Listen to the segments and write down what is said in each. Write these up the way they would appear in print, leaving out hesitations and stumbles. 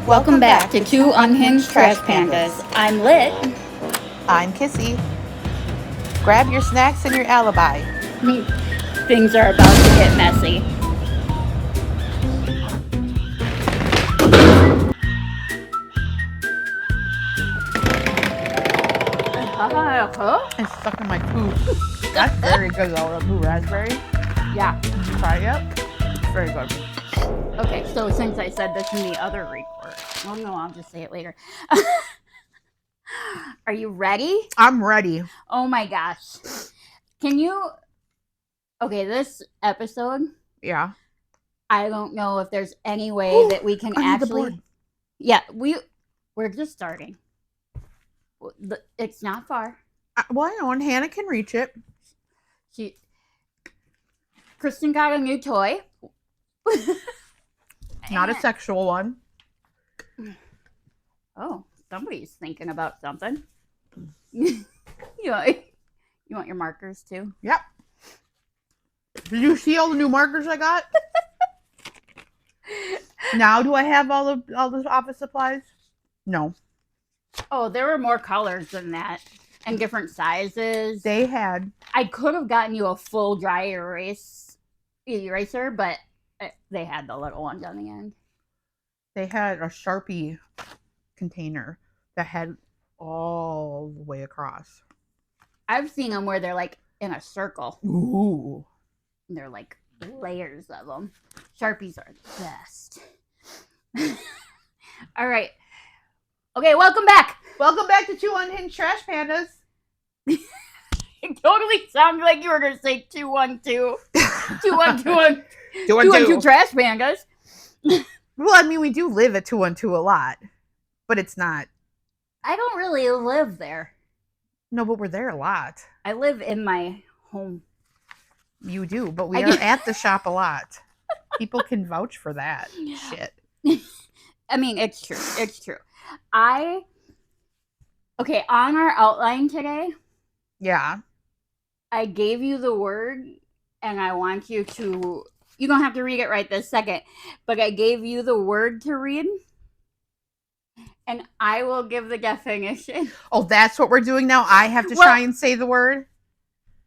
Welcome back to Two Unhinged Trash Pandas. I'm Lit. I'm Kissy. Grab your snacks and your alibi. Things are about to get messy. It's stuck in my food. That's very good though, the blue raspberry. Yeah. Try it. It's very good. Okay, so since I said this in the other record, well, no, I'll just say it later. Are you ready? I'm ready. Oh my gosh. Can you... Okay, this episode... Yeah. I don't know if there's any way that we can I need the actually... board. Yeah, we're just starting. It's not far. Well, I know, and Hannah can reach it. Kristen got a new toy. Not a sexual one. Oh, somebody's thinking about something. you want your markers too? Yep. Did you see all the new markers I got? Now do I have all the office supplies? No. Oh, there were more colors than that and different sizes. They had. I could have gotten you a full dry eraser, but they had the little ones on the end. They had a Sharpie container that had all the way across. I've seen them where they're like in a circle. Ooh. And they're like layers of them. Sharpies are the best. All right. Okay, welcome back. Welcome back to Two Unhinged Trash Pandas. It totally sounded like you were going to say 212. 212. 212 Trash Pandas. Well, I mean, we do live at 212 a lot, but it's not. I don't really live there. No, but we're there a lot. I live in my home. You do, but we are at the shop a lot. People can vouch for that shit. I mean, it's true. It's true. Okay, on our outline today. Yeah. I gave you the word, and I want you to... You don't have to read it right this second, but I gave you the word to read, and I will give the definition. Oh, that's what we're doing now? I have to try and say the word?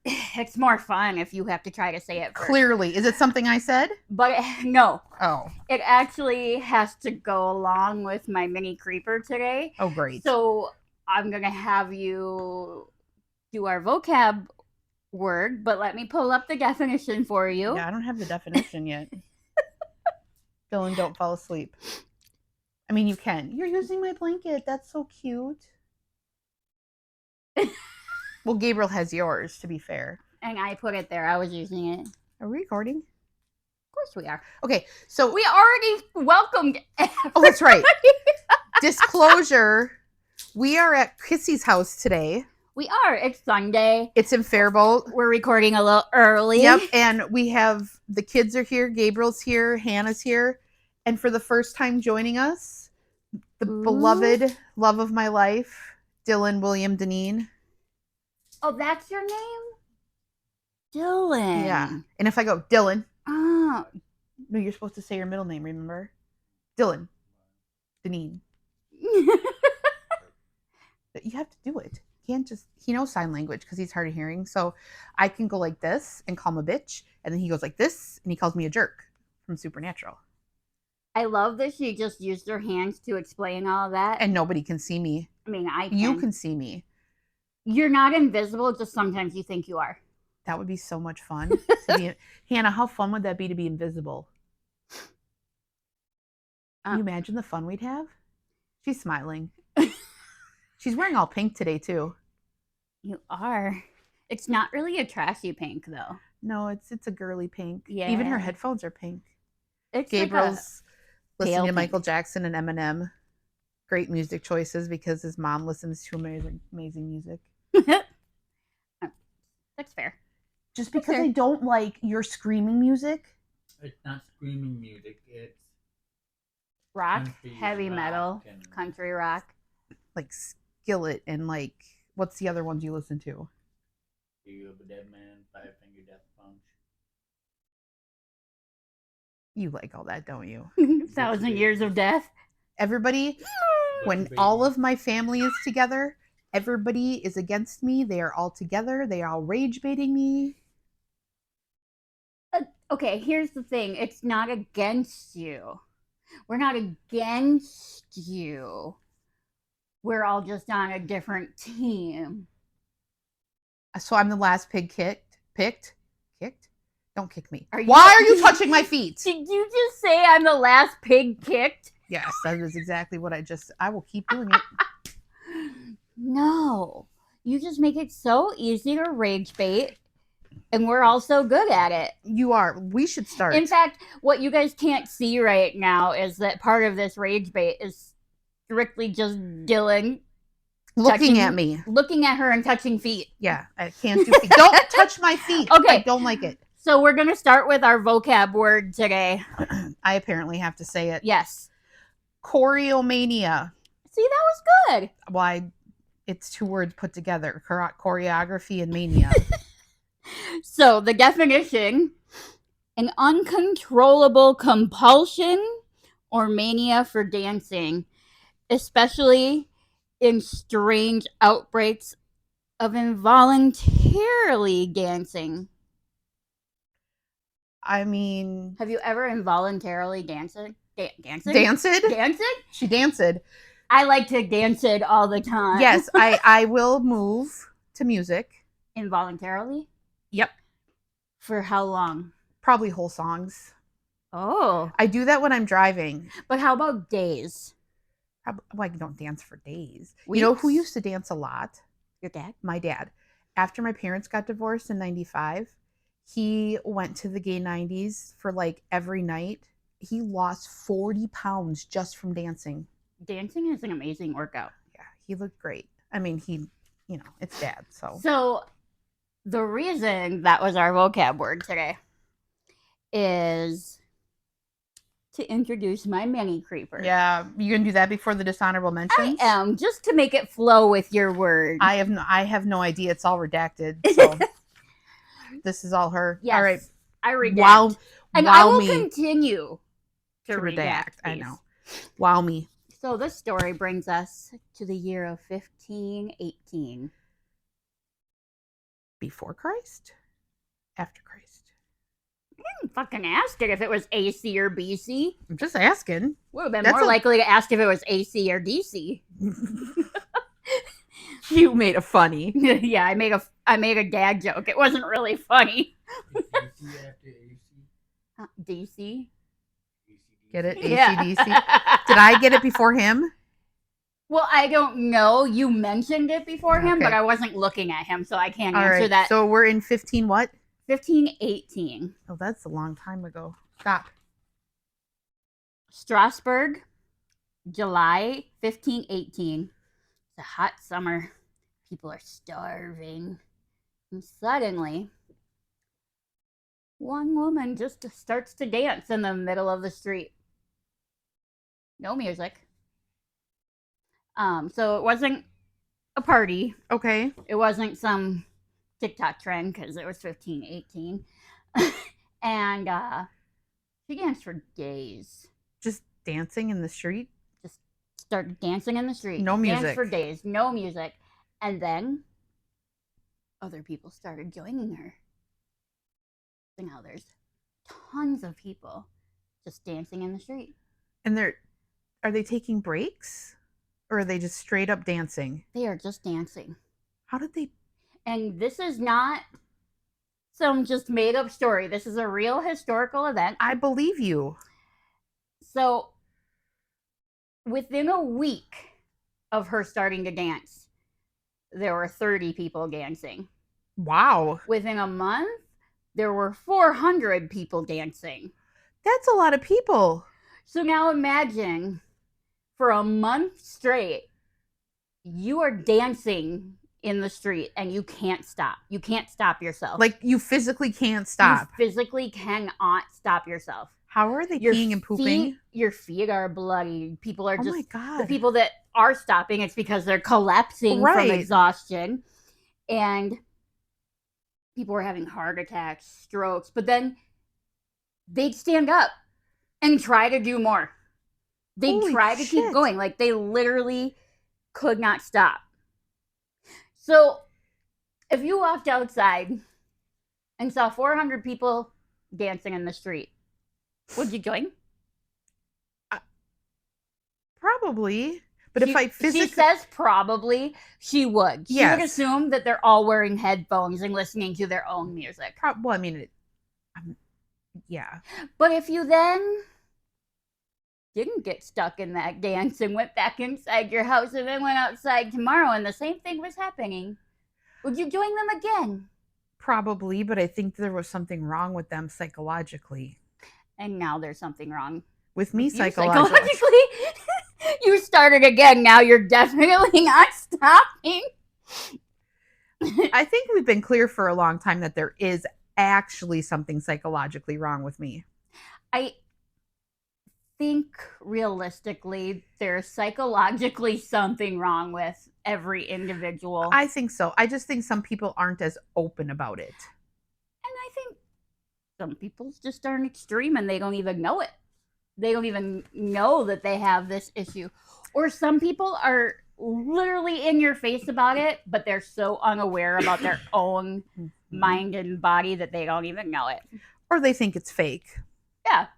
It's more fun if you have to try to say it first. Clearly. Is it something I said? But no. Oh. It actually has to go along with my mini creeper today. Oh, great. So I'm going to have you do our vocab word, but let me pull up the definition for you. Yeah, I don't have the definition yet. Dylan, don't fall asleep. I mean, you can. You're using my blanket. That's so cute. Well, Gabriel has yours, to be fair. And I put it there. I was using it. Are we recording? Of course we are. Okay, so... We already welcomed everybody. Oh, that's right. Disclosure. We are at Kissy's house today. We are. It's Sunday. It's in Faribault. We're recording a little early. Yep, and we have... The kids are here. Gabriel's here. Hannah's here. And for the first time joining us, the beloved love of my life, Dylan William Deneen. Oh, that's your name? Dylan. Yeah. And if I go, Dylan. Oh. No, you're supposed to say your middle name, remember? Dylan. Deneen. You have to do it. You can't just... He knows sign language because he's hard of hearing. So I can go like this and call him a bitch. And then he goes like this and he calls me a jerk from Supernatural. I love that she just used her hands to explain all that. And nobody can see me. I mean, I can. You can see me. You're not invisible, just sometimes you think you are. That would be so much fun. Hannah, how fun would that be to be invisible? Can you imagine the fun we'd have? She's smiling. She's wearing all pink today, too. You are. It's not really a trashy pink, though. No, it's a girly pink. Yeah. Even her headphones are pink. It's Gabriel's like listening to pink. Michael Jackson and Eminem. Great music choices because his mom listens to amazing music. That's fair. Just because I don't like your screaming music. It's not screaming music. It's rock, country heavy rock metal, and- country rock. Like Skillet and like, what's the other ones you listen to? You of a Dead Man, Five Finger Death Punch. You like all that, don't you? 1,000 Years of Death. Everybody, when all of my family is together, everybody is against me. They are all together. They are all rage baiting me. Okay, here's the thing. It's not against you. We're not against you. We're all just on a different team. So I'm the last pig picked. Don't kick me. Are you- Why are you touching my feet? Did you just say I'm the last pig kicked? Yes, that is exactly what I will keep doing it. No. You just make it so easy to rage bait, and we're all so good at it. You are. We should start. In fact, what you guys can't see right now is that part of this rage bait is strictly just Dylan looking at me. Looking at her and touching feet. Yeah, I can't do feet. Don't touch my feet. Okay. I don't like it. So we're going to start with our vocab word today. I apparently have to say it. Yes. Choreomania. See, that was good. Why? It's two words put together. Choreography and mania. So the definition: an uncontrollable compulsion or mania for dancing, especially in strange outbreaks of involuntarily dancing. I mean, Have you ever involuntarily danced? Dancing? danced? Dancing? She danced. I like to dance it all the time. Yes, I will move to music. Involuntarily? Yep. For how long? Probably whole songs. Oh. I do that when I'm driving. But how about days? Well, I don't dance for days. You know who Weeks? used to dance a lot? Your dad? My dad. After my parents got divorced in 95, he went to the gay 90s for like every night. He lost 40 pounds just from dancing. Dancing is an amazing workout. Yeah, he looked great. I mean, it's dad, so. So the reason that was our vocab word today is to introduce my mini creeper. Yeah, you gonna do that before the dishonorable mentions? I am, just to make it flow with your word. I have no idea. It's all redacted. So this is all her. Yes, all right. I redact. Wow, and I will me continue to redact. redact. I these. know. Wow me. So this story brings us to the year of 1518. Before Christ? After Christ? I didn't fucking ask it if it was AC or BC. I'm just asking. Would have been That's more likely to ask if it was AC or DC. You made a funny. Yeah, I made a dad joke. It wasn't really funny. DC after AC? DC? Get it? Yeah. ACDC. Did I get it before him? Well, I don't know. You mentioned it before him, Okay. but I wasn't looking at him, so I can't All answer right. that. So we're in 15 what? 1518. Oh, that's a long time ago. Stop. Strasbourg, July 1518. It's a hot summer. People are starving. And suddenly, one woman just starts to dance in the middle of the street. No music. So it wasn't a party. Okay. It wasn't some TikTok trend because it was 1518. And she danced for days. Just dancing in the street? Just started dancing in the street. No music. Danced for days. No music. And then other people started joining her. So now there's tons of people just dancing in the street. And are they taking breaks? Or are they just straight up dancing? They are just dancing. How did they? And this is not some just made up story. This is a real historical event. I believe you. So within a week of her starting to dance, there were 30 people dancing. Wow. Within a month, there were 400 people dancing. That's a lot of people. So now imagine for a month straight, you are dancing in the street and you can't stop. You can't stop yourself. Like, you physically can't stop. You physically cannot stop yourself. How are they peeing and pooping? Your feet are bloody. People are Oh just, my God. the people that are stopping, it's because they're collapsing Right. from exhaustion. And people were having heart attacks, strokes, but then they'd stand up and try to do more. They Holy tried to keep shit. going. Like, they literally could not stop. So, if you walked outside and saw 400 people dancing in the street, would you join? Probably. But if I physically... She says probably she would. She would Yes. assume that they're all wearing headphones and listening to their own music. Well, I mean, yeah. But if you then didn't get stuck in that dance and went back inside your house and then went outside tomorrow and the same thing was happening, would you join them again? Probably, but I think there was something wrong with them psychologically. And now there's something wrong with me you psychologically. You started again. Now you're definitely not stopping. I think we've been clear for a long time that there is actually something psychologically wrong with me. I think realistically there's psychologically something wrong with every individual. I think so. I just think some people aren't as open about it. And I think some people just aren't extreme and they don't even know it. They don't even know that they have this issue. Or some people are literally in your face about it, but they're so unaware about their own mind and body that they don't even know it. Or they think it's fake. Yeah.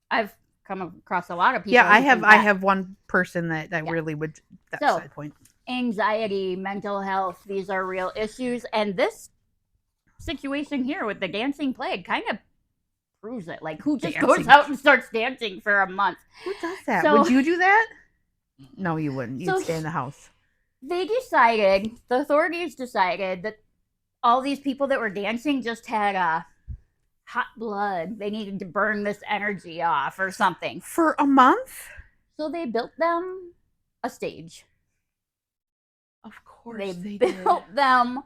I've come across a lot of people. Yeah, I have one person that really would, that so, side point. Anxiety, mental health, these are real issues. And this situation here with the dancing plague kind of proves it. Like, who just goes out and starts dancing for a month? Who does that? Would you do that? No, you wouldn't. You'd stay in the house. They decided, the authorities decided that all these people that were dancing just had hot blood. They needed to burn this energy off or something. For a month? So they built them a stage. Of course they built them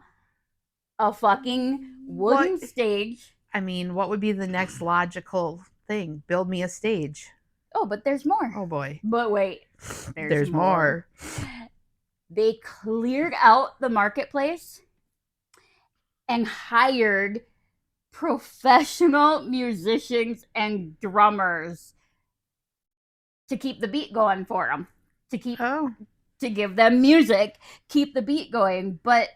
a fucking wooden stage. I mean, what would be the next logical thing? Build me a stage. Oh, but there's more. Oh, boy. But wait. There's more. They cleared out the marketplace and hired professional musicians and drummers to keep the beat going for them. To give them music, keep the beat going. But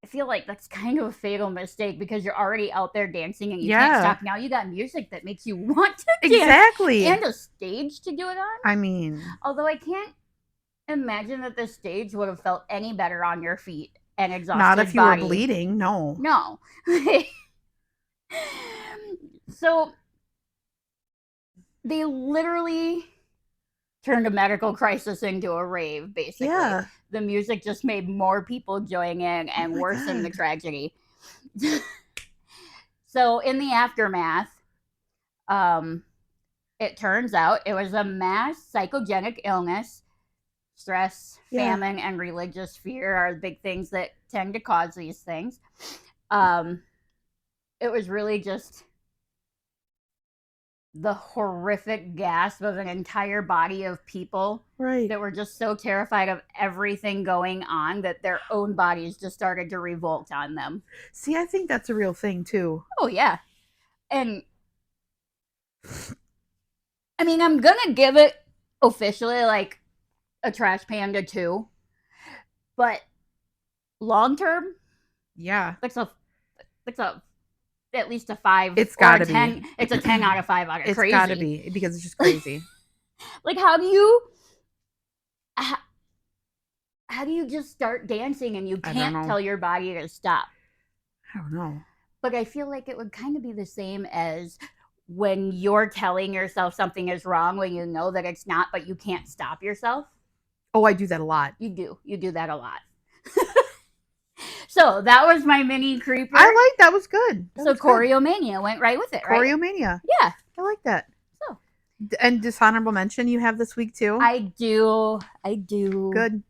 I feel like that's kind of a fatal mistake because you're already out there dancing and you can't stop. Now you got music that makes you want to dance. Exactly. And a stage to do it on. I mean. Although I can't imagine that the stage would have felt any better on your feet and exhausted Not if you body. were bleeding, no. No. So they literally turned a medical crisis into a rave, basically. Yeah. The music just made more people join in and worsened the tragedy. So in the aftermath, it turns out it was a mass psychogenic illness. Stress, famine, and religious fear are the big things that tend to cause these things. It was really just the horrific gasp of an entire body of people that were just so terrified of everything going on that their own bodies just started to revolt on them. See, I think that's a real thing too. Oh, yeah. And I mean, I'm gonna give it officially like a Trash Panda 2, but long term, that's at least a 5. It's gotta be. It's a 10 out of 5 out of crazy. It's gotta be because it's just crazy. Like, how do you just start dancing and you can't tell your body to stop? I don't know. But I feel like it would kind of be the same as when you're telling yourself something is wrong when you know that it's not, but you can't stop yourself. Oh, I do that a lot. You do that a lot. So that was my mini creeper. That was good. Choreomania went right with it, right? Choreomania. Yeah. I like that. So. And Dishonorable Mention you have this week too? I do. Good.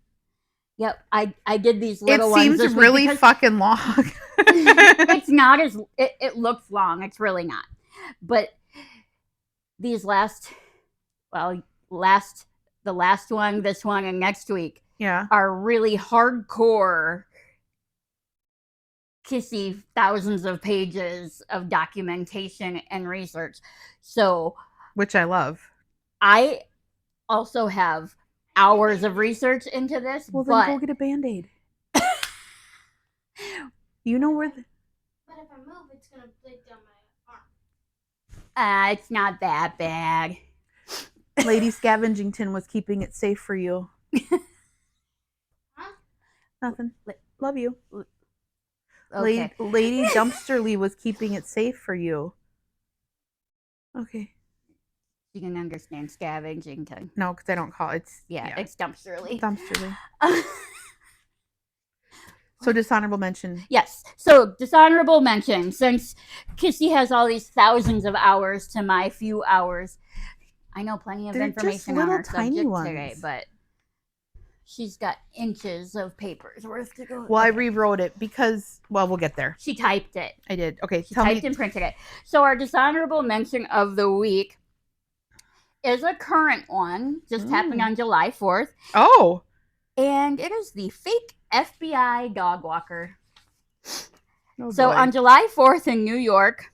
Yep. I did these little ones. It seems really fucking long. It's not as, it looks long. It's really not. But these the last one, this one, and next week are really hardcore Kissy, thousands of pages of documentation and research. So, which I love. I also have hours of research into this. Well, then go get a Band-Aid. You know where... But if I move, it's gonna break down my arm. It's not that bad. Lady Scavengington was keeping it safe for you. Huh? Nothing. Love you. Okay. Lady Dumpsterly was keeping it safe for you. Okay. You can understand scavenging time. No, because I don't call it. It's dumpsterly. Dumpsterly. So dishonorable mention. Yes. So dishonorable mention, since Kissy has all these thousands of hours to my few hours. I know plenty of They're just information on little her tiny subject ones. today, but she's got inches of papers worth to go. Well, I Okay. rewrote it because, well, we'll get there. She typed it. I did. Okay, She tell typed me. and printed it. So our dishonorable mention of the week is a current one, just happened on July 4th. Oh. And it is the fake FBI dog walker. Oh, So boy. on July 4th in New York,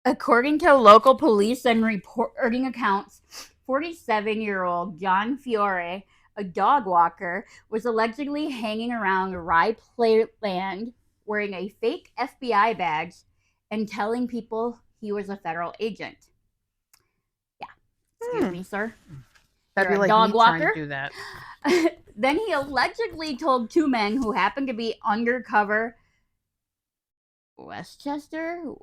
according to local police and reporting accounts, 47-year-old John Fiore, a dog walker, was allegedly hanging around Rye Playland wearing a fake FBI badge and telling people he was a federal agent. Yeah. Excuse me, sir. That'd You're be a like dog me trying walker? to do that. Then he allegedly told two men who happened to be undercover Worcestershire.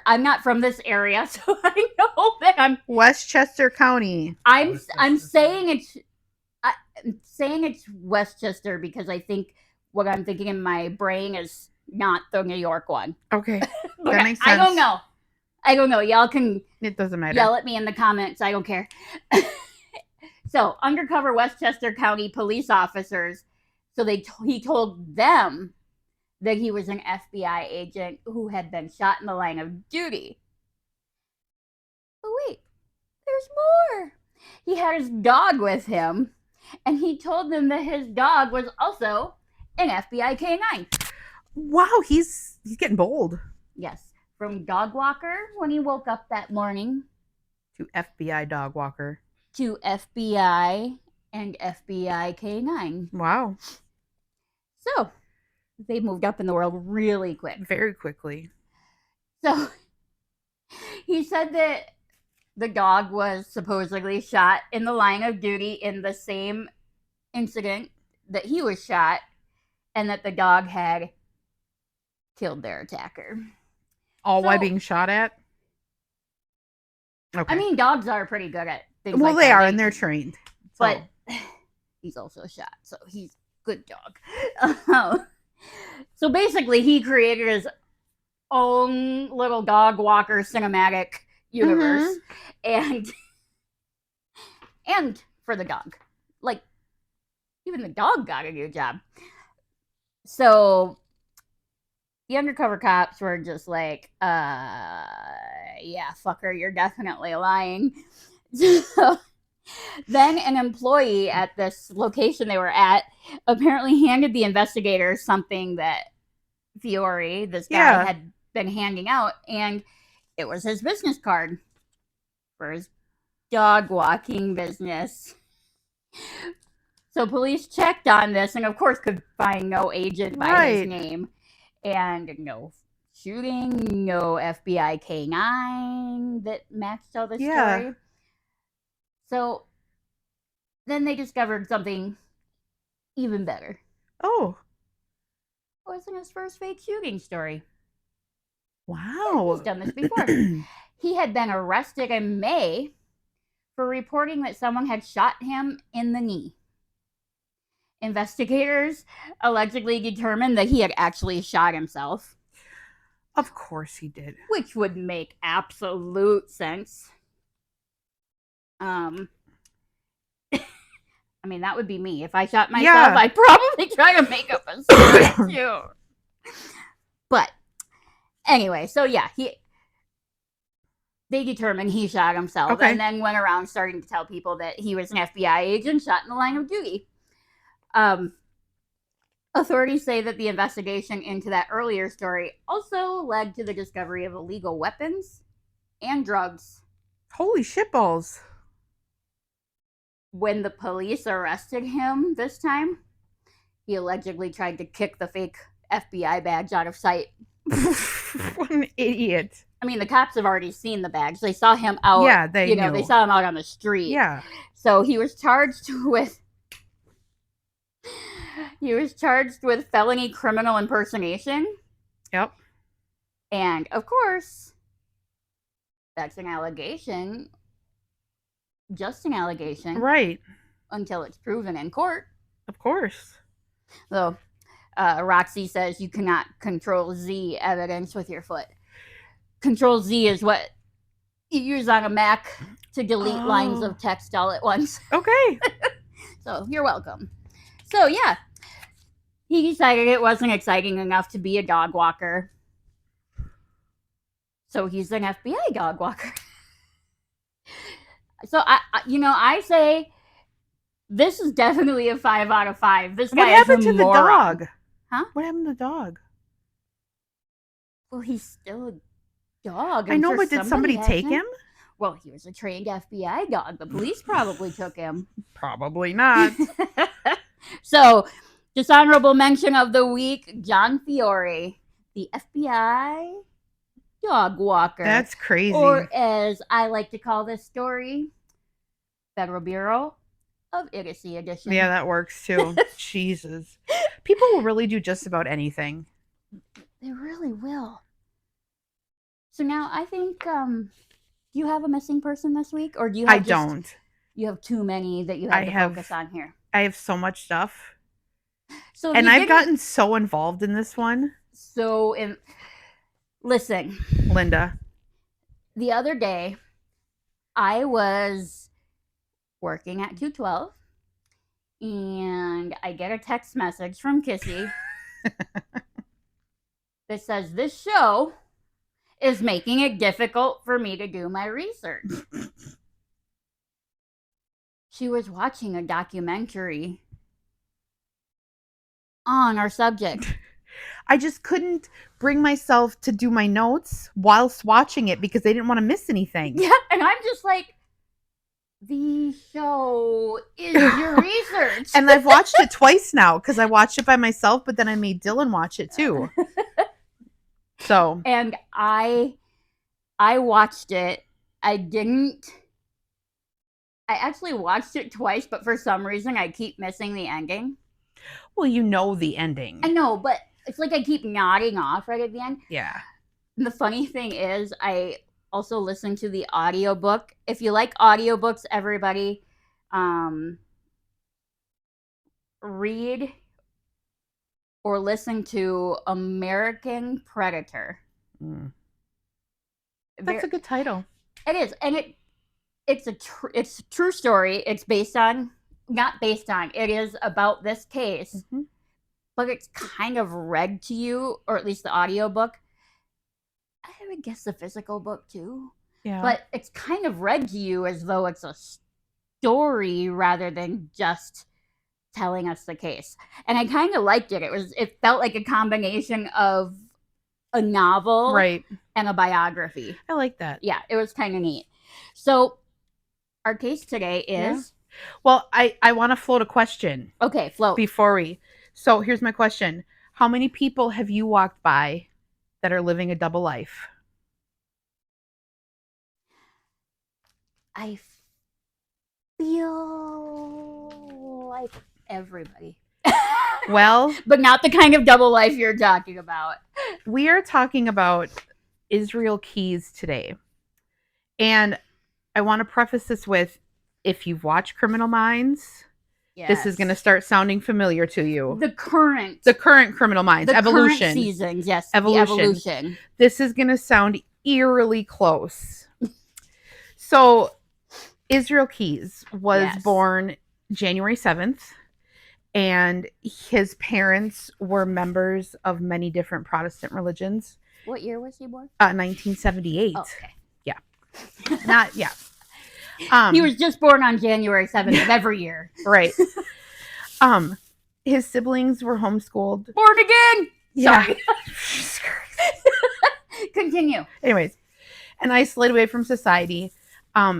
I'm not from this area, so I know that Westchester County. I'm saying it's Westchester because I think what I'm thinking in my brain is not the New York one. Okay. But That makes I don't sense. know. Y'all can It doesn't matter. yell at me in the comments. I don't care. So, undercover Westchester County police officers. So he told them that he was an FBI agent who had been shot in the line of duty. But wait, there's more. He had his dog with him, and he told them that his dog was also an FBI canine. Wow, he's getting bold. Yes, from dog walker when he woke up that morning To FBI dog walker. to FBI and FBI canine. Wow. So they moved up in the world really quick. Very quickly. So he said that the dog was supposedly shot in the line of duty in the same incident that he was shot, and that the dog had killed their attacker. All while So- being shot at? Okay. I mean, dogs are pretty good at things well, like they that. are, and they're trained. But So, he's also shot, so he's a good dog. So basically, he created his own little dog walker cinematic universe, and for the dog, like even the dog got a new job. So the undercover cops were just like, yeah, fucker, you're definitely lying. So then an employee at this location they were at apparently handed the investigators something that Fiore, this guy, Yeah. had been handing out, and it was his business card for his dog walking business. So police checked on this and of course could find no agent by his Right. name, and no shooting, no FBI K9 that matched all the Yeah. story. So then they discovered something even better. oh, It wasn't his first fake shooting story. wow. He's done this before. He had been arrested in May for reporting that someone had shot him in the knee. Investigators allegedly determined that he had actually shot himself, Of course he did. which would make absolute sense. I mean, that would be me. If I shot myself, Yeah. I'd probably try to make up a story too. But anyway, so yeah, they determined he shot himself, Okay. and then went around starting to tell people that he was an FBI agent shot in the line of duty. Authorities say that the investigation into that earlier story also led to the discovery of illegal weapons and drugs. Holy shitballs. when the police arrested him this time, he allegedly tried to kick the fake FBI badge out of sight. What an idiot. I mean, the cops have already seen the badge. They saw him out. Yeah, they knew. They saw him out on the street. Yeah. So he was charged with felony criminal impersonation. Yep. And of course, that's an allegation. Just an allegation. Right. Until it's proven in court. Of course. So, Roxy says you cannot control Z evidence with your foot. Control Z is what you use on a Mac to delete lines of text all at once. Okay. So, you're welcome. So, yeah. He decided it wasn't exciting enough to be a dog walker. So, he's an FBI dog walker. So, I say this is definitely a 5 out of 5. This guy What happened to the moron. dog? Huh? What happened to the dog? Well, he's still a dog. I know, but did somebody take him? Well, he was a trained FBI dog. The police probably took him. Probably not. So, dishonorable mention of the week, John Fiore, the FBI dog walker. That's crazy. Or as I like to call this story, Federal Bureau of Idiocy Edition. Yeah, that works too. Jesus. People will really do just about anything. They really will. So now I think, do you have a missing person this week? Or do you have don't. You have too many that you have to focus on here? I have so much stuff. So and I've gotten so involved in this one. Listen, Linda. The other day, I was working at 212, and I get a text message from Kissy that says, this show is making it difficult for me to do my research. She was watching a documentary on our subject. I just couldn't bring myself to do my notes whilst watching it because I didn't want to miss anything. Yeah, and I'm just like, the show is your research. And I've watched it twice now because I watched it by myself, but then I made Dylan watch it too. So. And I watched it. I actually watched it twice, but for some reason I keep missing the ending. Well, you know the ending. I know, but it's like I keep nodding off right at the end. Yeah. And the funny thing is, I also listen to the audiobook. If you like audiobooks, everybody, read or listen to American Predator. Mm. That's a good title. It is, and it's a true story. It's it is about this case. Mm-hmm. But it's kind of read to you, or at least the audiobook. I would guess the physical book too. Yeah. But it's kind of read to you as though it's a story rather than just telling us the case. And I kind of liked it. It felt like a combination of a novel, right, and a biography. I like that. Yeah, it was kind of neat. So our case today is. Yeah. Well, I want to float a question. Okay, float. So here's my question. How many people have you walked by that are living a double life? I feel like everybody. Well, but not the kind of double life you're talking about. We are talking about Israel Keys today. And I want to preface this with, if you've watched Criminal Minds, yes, this is going to start sounding familiar to you. The current Criminal Minds, Evolution. Current seasons, yes. Evolution. This is going to sound eerily close. So, Israel Keys was born January 7th, and his parents were members of many different Protestant religions. What year was he born? 1978. Oh, okay. Yeah. Not, yeah. He was just born on January 7th of every year. Right. His siblings were homeschooled. Born again! Yeah. Sorry. Continue. Anyways, and isolated away from society.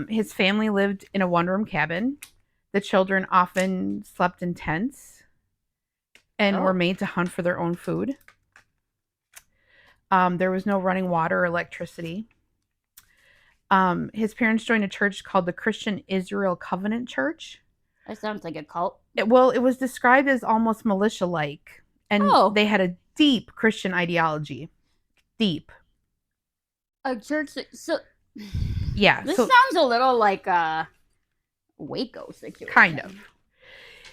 His family lived in a one-room cabin. The children often slept in tents and were made to hunt for their own food. There was no running water or electricity. His parents joined a church called the Christian Israel Covenant Church. That sounds like a cult. It was described as almost militia-like, and they had a deep Christian ideology. Deep. A church. So yeah. This sounds a little like a Waco situation. Kind of.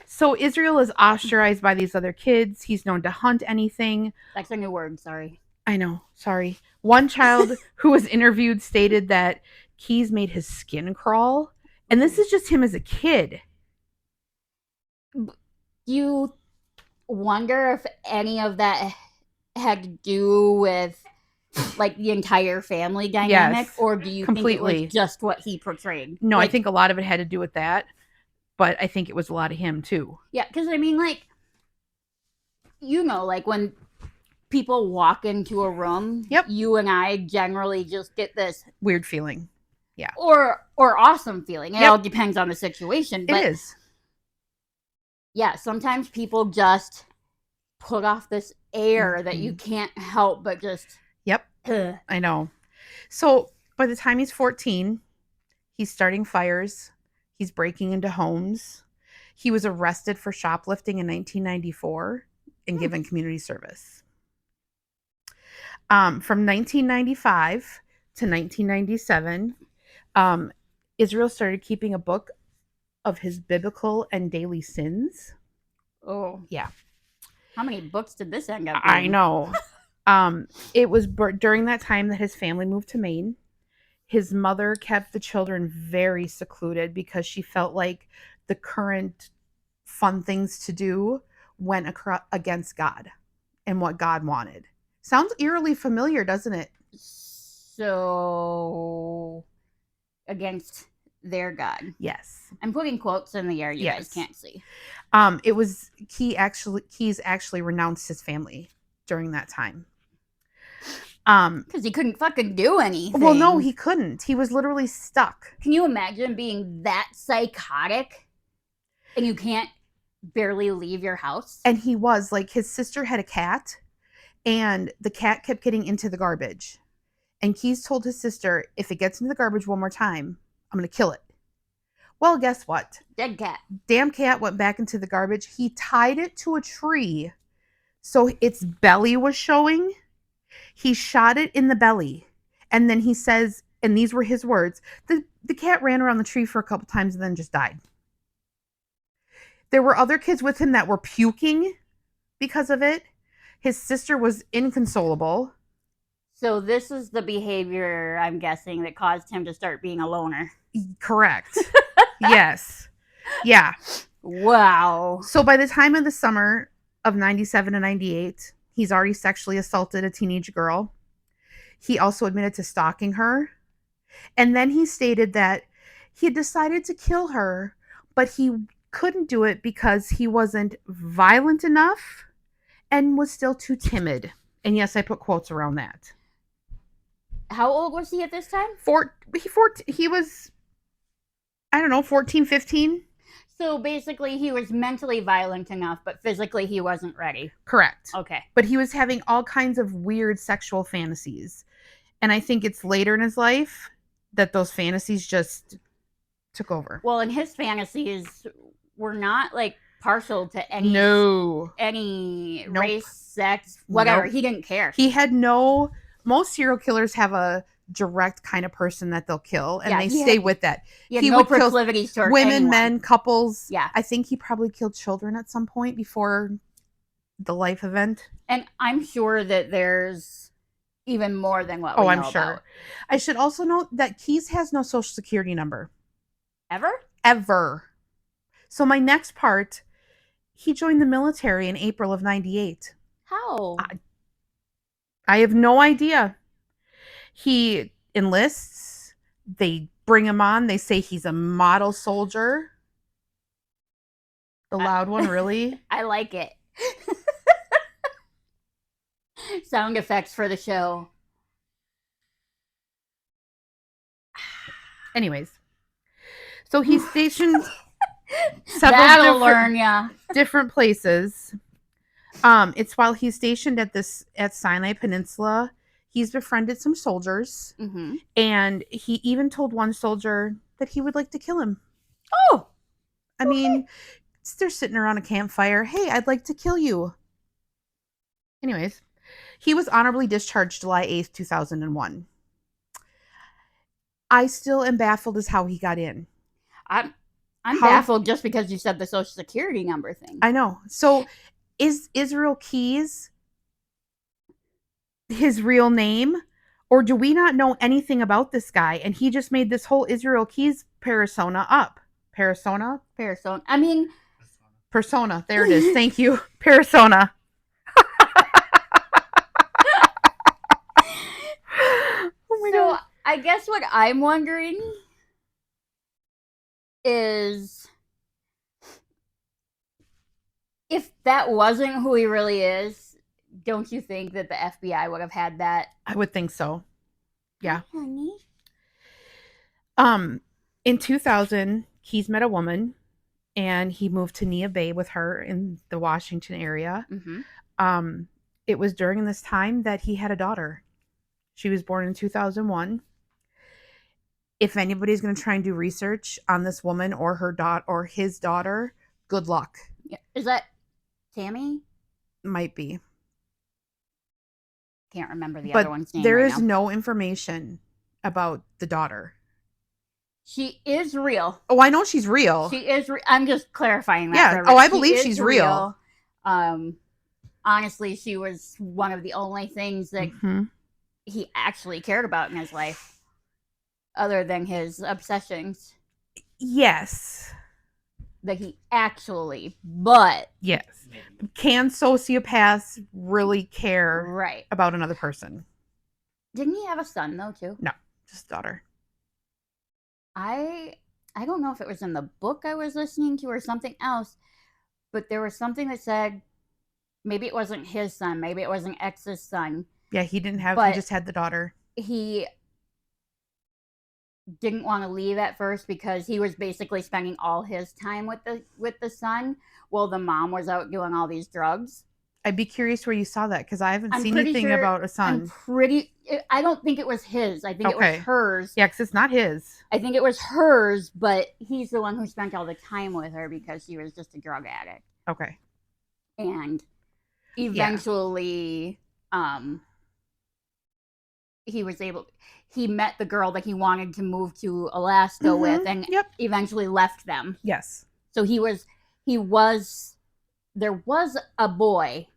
So Israel is ostracized by these other kids. He's known to hunt anything. That's a new word. Sorry. I know. Sorry. One child who was interviewed stated that Keys made his skin crawl. And this is just him as a kid. You wonder if any of that had to do with like the entire family dynamic, or do you think it was just what he portrayed? No, like, I think a lot of it had to do with that, but I think it was a lot of him too. Yeah, because I mean, like, you know, like when people walk into a room, you and I generally just get this weird feeling. Yeah. Or awesome feeling. It all depends on the situation. But it is. Yeah, sometimes people just put off this air that you can't help but just... I know. So by the time he's 14, he's starting fires. He's breaking into homes. He was arrested for shoplifting in 1994 and given community service. From 1995 to 1997, Israel started keeping a book of his biblical and daily sins. Oh. Yeah. How many books did this end up being? I know. It was during that time that his family moved to Maine. His mother kept the children very secluded because she felt like the current fun things to do went against God and what God wanted. Sounds eerily familiar, doesn't it? So, against their God. Yes. I'm putting quotes in the air you guys can't see. It was Keys actually renounced his family during that time. Because he couldn't fucking do anything. Well, no, he couldn't. He was literally stuck. Can you imagine being that psychotic and you can't barely leave your house? And he was. Like, his sister had a cat, and the cat kept getting into the garbage. And Keys told his sister, if it gets into the garbage one more time, I'm going to kill it. Well, guess what? Dead cat. Damn cat went back into the garbage. He tied it to a tree so its belly was showing. He shot it in the belly. And then he says, and these were his words, the cat ran around the tree for a couple times and then just died. There were other kids with him that were puking because of it. His sister was inconsolable. So this is the behavior, I'm guessing, that caused him to start being a loner. Correct. Yes. Yeah. Wow. So by the time of the summer of 97 and 98, he's already sexually assaulted a teenage girl. He also admitted to stalking her. And then he stated that he had decided to kill her, but he couldn't do it because he wasn't violent enough and was still too timid. And yes, I put quotes around that. How old was he at this time? He was, I don't know, 14, 15. So basically he was mentally violent enough, but physically he wasn't ready. Correct. Okay. But he was having all kinds of weird sexual fantasies. And I think it's later in his life that those fantasies just took over. Well, and his fantasies were not like partial to any race, sex, whatever. Nope. He didn't care. He had most serial killers have a direct kind of person that they'll kill, and they stay with that. He would proclivities kill women, men, couples. Yeah. I think he probably killed children at some point before the life event. And I'm sure that there's even more than what we know about. Sure. I should also note that Keys has no social security number. Ever? So my next part, he joined the military in April of 98. How? I have no idea. He enlists. They bring him on. They say he's a model soldier. The loud one, really? I like it. Sound effects for the show. Anyways. So he's stationed That'll learn ya. different places. It's while he's stationed at Sinai Peninsula, he's befriended some soldiers, and he even told one soldier that he would like to kill him. Oh, I mean, they're sitting around a campfire. Hey, I'd like to kill you. Anyways, he was honorably discharged July 8th, 2001. I still am baffled as how he got in. I'm baffled just because you said the social security number thing. I know. So is Israel Keys his real name? Or do we not know anything about this guy and he just made this whole Israel Keys persona up? Persona? I mean... Persona. There it is. Thank you. Persona. Oh my God. I guess what I'm wondering is if that wasn't who he really is, don't you think that the FBI would have had that? I would think so. Yeah. Hi, honey. In 2000, Keys met a woman and he moved to Nia Bay with her in the Washington area. It was during this time that he had a daughter. She was born in 2001. If anybody's going to try and do research on this woman or her or his daughter, good luck. Yeah. Is that Tammy? Might be. Can't remember the other one's name. There is no information about the daughter. She is real. Oh, I know she's real. She is. I'm just clarifying that. Yeah. Oh, I believe she's real. Honestly, she was one of the only things that he actually cared about in his life, other than his obsessions. Yes. That he actually, but yes. Can sociopaths really care right about another person? Didn't he have a son though too? No, just daughter. I don't know if it was in the book I was listening to or something else, but there was something that said maybe it wasn't his son, maybe it wasn't X's son. Yeah, he didn't have. He just had the daughter. He didn't want to leave at first because he was basically spending all his time with the son while the mom was out doing all these drugs. I'd be curious where you saw that because I haven't seen anything about a son. I don't think it was his. I think it was hers. Yeah, because it's not his. I think it was hers, but he's the one who spent all the time with her because she was just a drug addict. Okay. And eventually, he met the girl that he wanted to move to Alaska with and eventually left them. Yes. So there was a boy.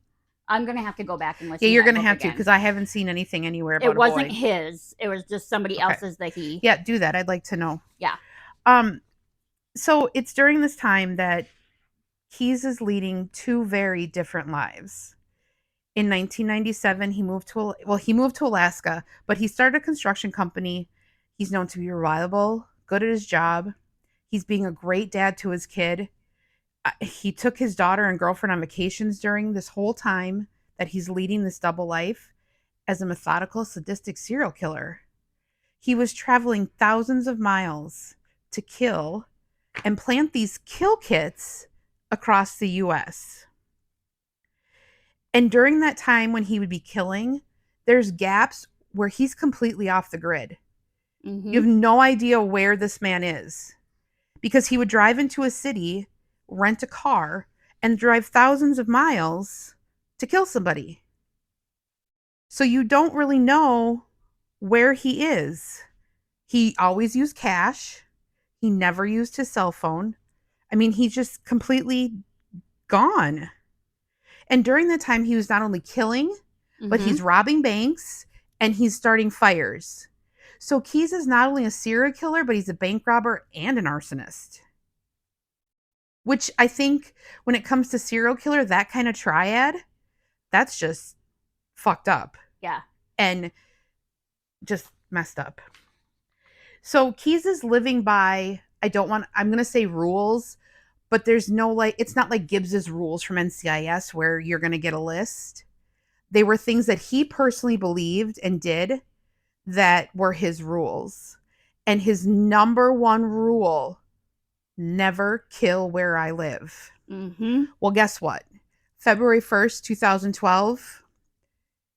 I'm going to have to go back and listen. Yeah, you're going to have to because I haven't seen anything anywhere about it. It wasn't his. It was just somebody else's that he... Yeah, do that. I'd like to know. Yeah. So it's during this time that Keys is leading two very different lives. In 1997, he moved to Alaska, but he started a construction company. He's known to be reliable, good at his job. He's being a great dad to his kid. He took his daughter and girlfriend on vacations during this whole time that he's leading this double life as a methodical, sadistic serial killer. He was traveling thousands of miles to kill and plant these kill kits across the U.S. And during that time when he would be killing, there's gaps where he's completely off the grid. You have no idea where this man is because he would drive into a city, rent a car, and drive thousands of miles to kill somebody. So you don't really know where he is. He always used cash. He never used his cell phone. I mean, he's just completely gone. And during that time, he was not only killing, but he's robbing banks and he's starting fires. So Keys is not only a serial killer, but he's a bank robber and an arsonist. Which I think when it comes to serial killer, that kind of triad, that's just fucked up. Yeah. And just messed up. So Keys is living by, I'm going to say rules, but there's no it's not like Gibbs's rules from NCIS where you're going to get a list. They were things that he personally believed and did that were his rules. And his number one rule never kill where I live. Mm-hmm. Well, guess what? February 1st, 2012,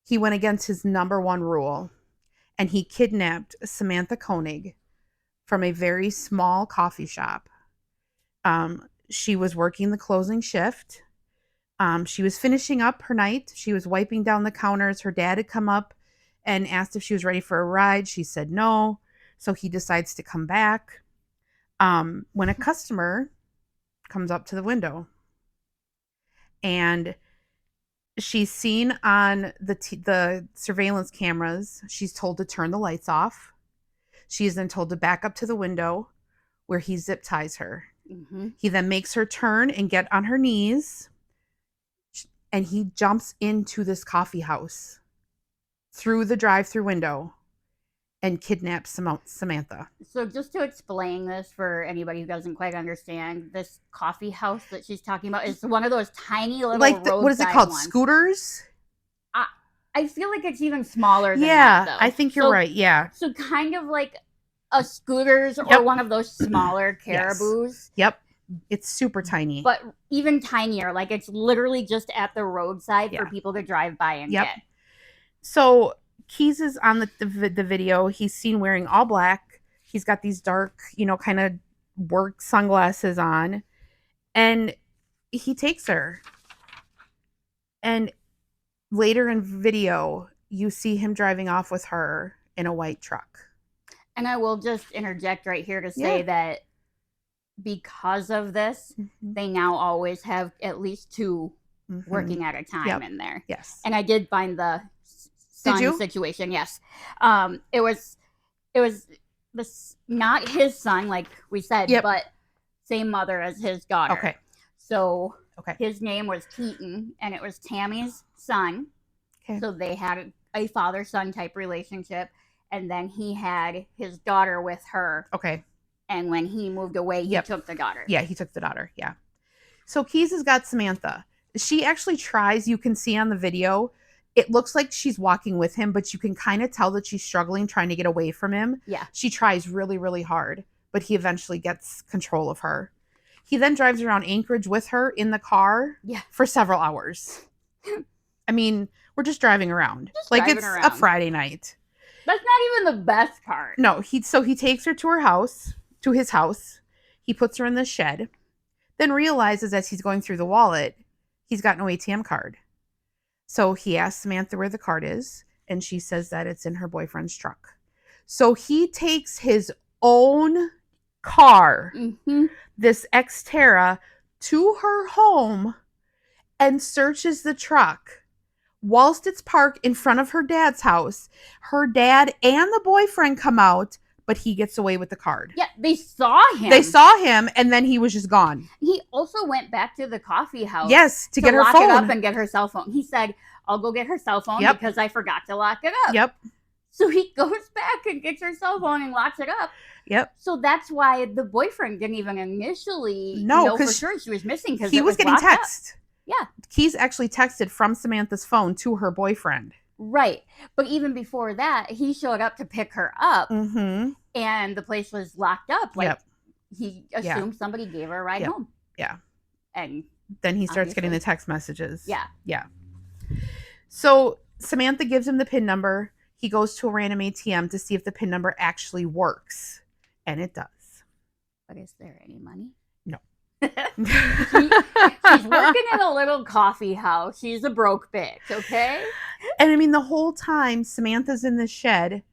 he went against his number one rule and he kidnapped Samantha Koenig from a very small coffee shop. She was working the closing shift. She was finishing up her night. She was wiping down the counters. Her dad had come up and asked if she was ready for a ride. She said no. So he decides to come back. When a customer comes up to the window and she's seen on the surveillance cameras, she's told to turn the lights off. She is then told to back up to the window where he zip ties her. Mm-hmm. He then makes her turn and get on her knees, and he jumps into this coffee house through the drive-through window and kidnaps Samantha. So just to explain this for anybody who doesn't quite understand, this coffee house that she's talking about is one of those tiny little Like what is it called? ones. Scooters? I feel like it's even smaller than Yeah, that, though. I think you're right. Yeah. So kind of like a Scooters Yep. or one of those smaller Caribous. Yep. It's super tiny. But even tinier. Like it's literally just at the roadside for people to drive by and Yep. get. So Keys is on the video. He's seen wearing all black. He's got these dark, kind of work sunglasses on. And he takes her. And later in video, you see him driving off with her in a white truck. And I will just interject right here to say that because of this, they now always have at least two working at a time in there. Yes. And I did find the son situation. Yes. It was this not his son, like we said, but same mother as his daughter. Okay. So his name was Keaton, and it was Tammy's son. Okay. So they had a father-son type relationship, and then he had his daughter with her. Okay. And when he moved away, he took the daughter. Yeah, he took the daughter. Yeah. So Keys has got Samantha. She actually tries, you can see on the video, it looks like she's walking with him, but you can kind of tell that she's struggling, trying to get away from him. Yeah. She tries really, really hard, but he eventually gets control of her. He then drives around Anchorage with her in the car for several hours. I mean, we're just driving around. It's a Friday night. That's not even the best part. No, he takes her to his house. He puts her in the shed, then realizes as he's going through the wallet, he's got no ATM card. So he asks Samantha where the card is, and she says that it's in her boyfriend's truck. So he takes his own car, this Xterra, to her home and searches the truck. Whilst it's parked in front of her dad's house, her dad and the boyfriend come out, but he gets away with the card. Yeah, they saw him. And then he was just gone. He also went back to the coffee house. Yes, to get her lock phone. It up and get her cell phone. He said, I'll go get her cell phone because I forgot to lock it up. Yep. So he goes back and gets her cell phone and locks it up. Yep. So that's why the boyfriend didn't even initially know for sure she was missing, because he was getting text. Yeah. Keys actually texted from Samantha's phone to her boyfriend. Right. But even before that, he showed up to pick her up, and the place was locked up. He assumed somebody gave her a ride home. Yeah. And then he starts getting the text messages. Yeah. Yeah. So Samantha gives him the PIN number. He goes to a random ATM to see if the PIN number actually works. And it does. But is there any money? No. She's working in a little coffee house. She's a broke bitch, okay? And I mean, the whole time Samantha's in the shed,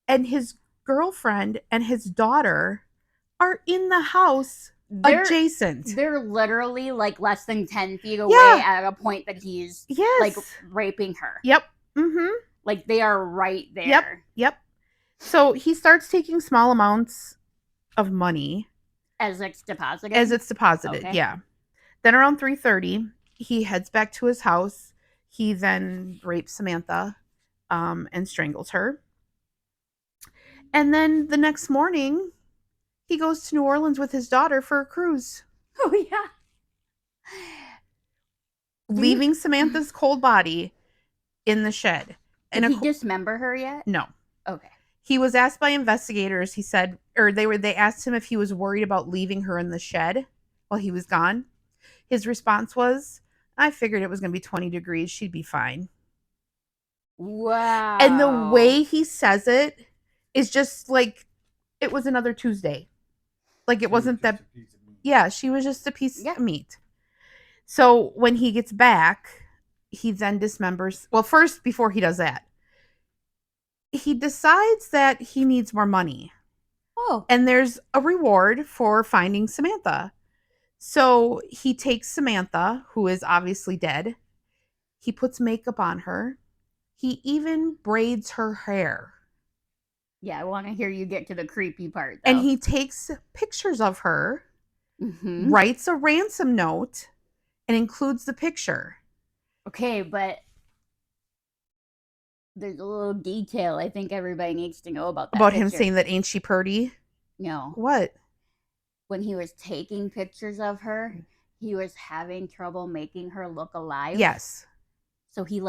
and his girlfriend and his daughter are in the house adjacent. They're literally like less than 10 feet away at a point that he's like raping her. Yep. Like they are right there. Yep. So he starts taking small amounts of money. As it's deposited? Okay. Yeah. Then around 3:30, he heads back to his house. He then rapes Samantha and strangles her. And then the next morning, he goes to New Orleans with his daughter for a cruise. Oh, yeah. Leaving Samantha's cold body in the shed. Did he dismember her yet? No. Okay. He was asked by investigators, he said, or they asked him if he was worried about leaving her in the shed while he was gone. His response was, I figured it was going to be 20 degrees. She'd be fine. Wow. And the way he says it is just like it was another Tuesday. Like it wasn't that. Yeah, she was just a piece of meat. So when he gets back, he then dismembers. Well, first, before he does that, he decides that he needs more money. Oh. And there's a reward for finding Samantha. So he takes Samantha, who is obviously dead. He puts makeup on her. He even braids her hair. Yeah, I want to hear you get to the creepy part, though. And he takes pictures of her, writes a ransom note, and includes the picture. Okay, but there's a little detail I think everybody needs to know about that About picture. him saying that ain't she purty? No. What? When he was taking pictures of her, he was having trouble making her look alive. Yes. So he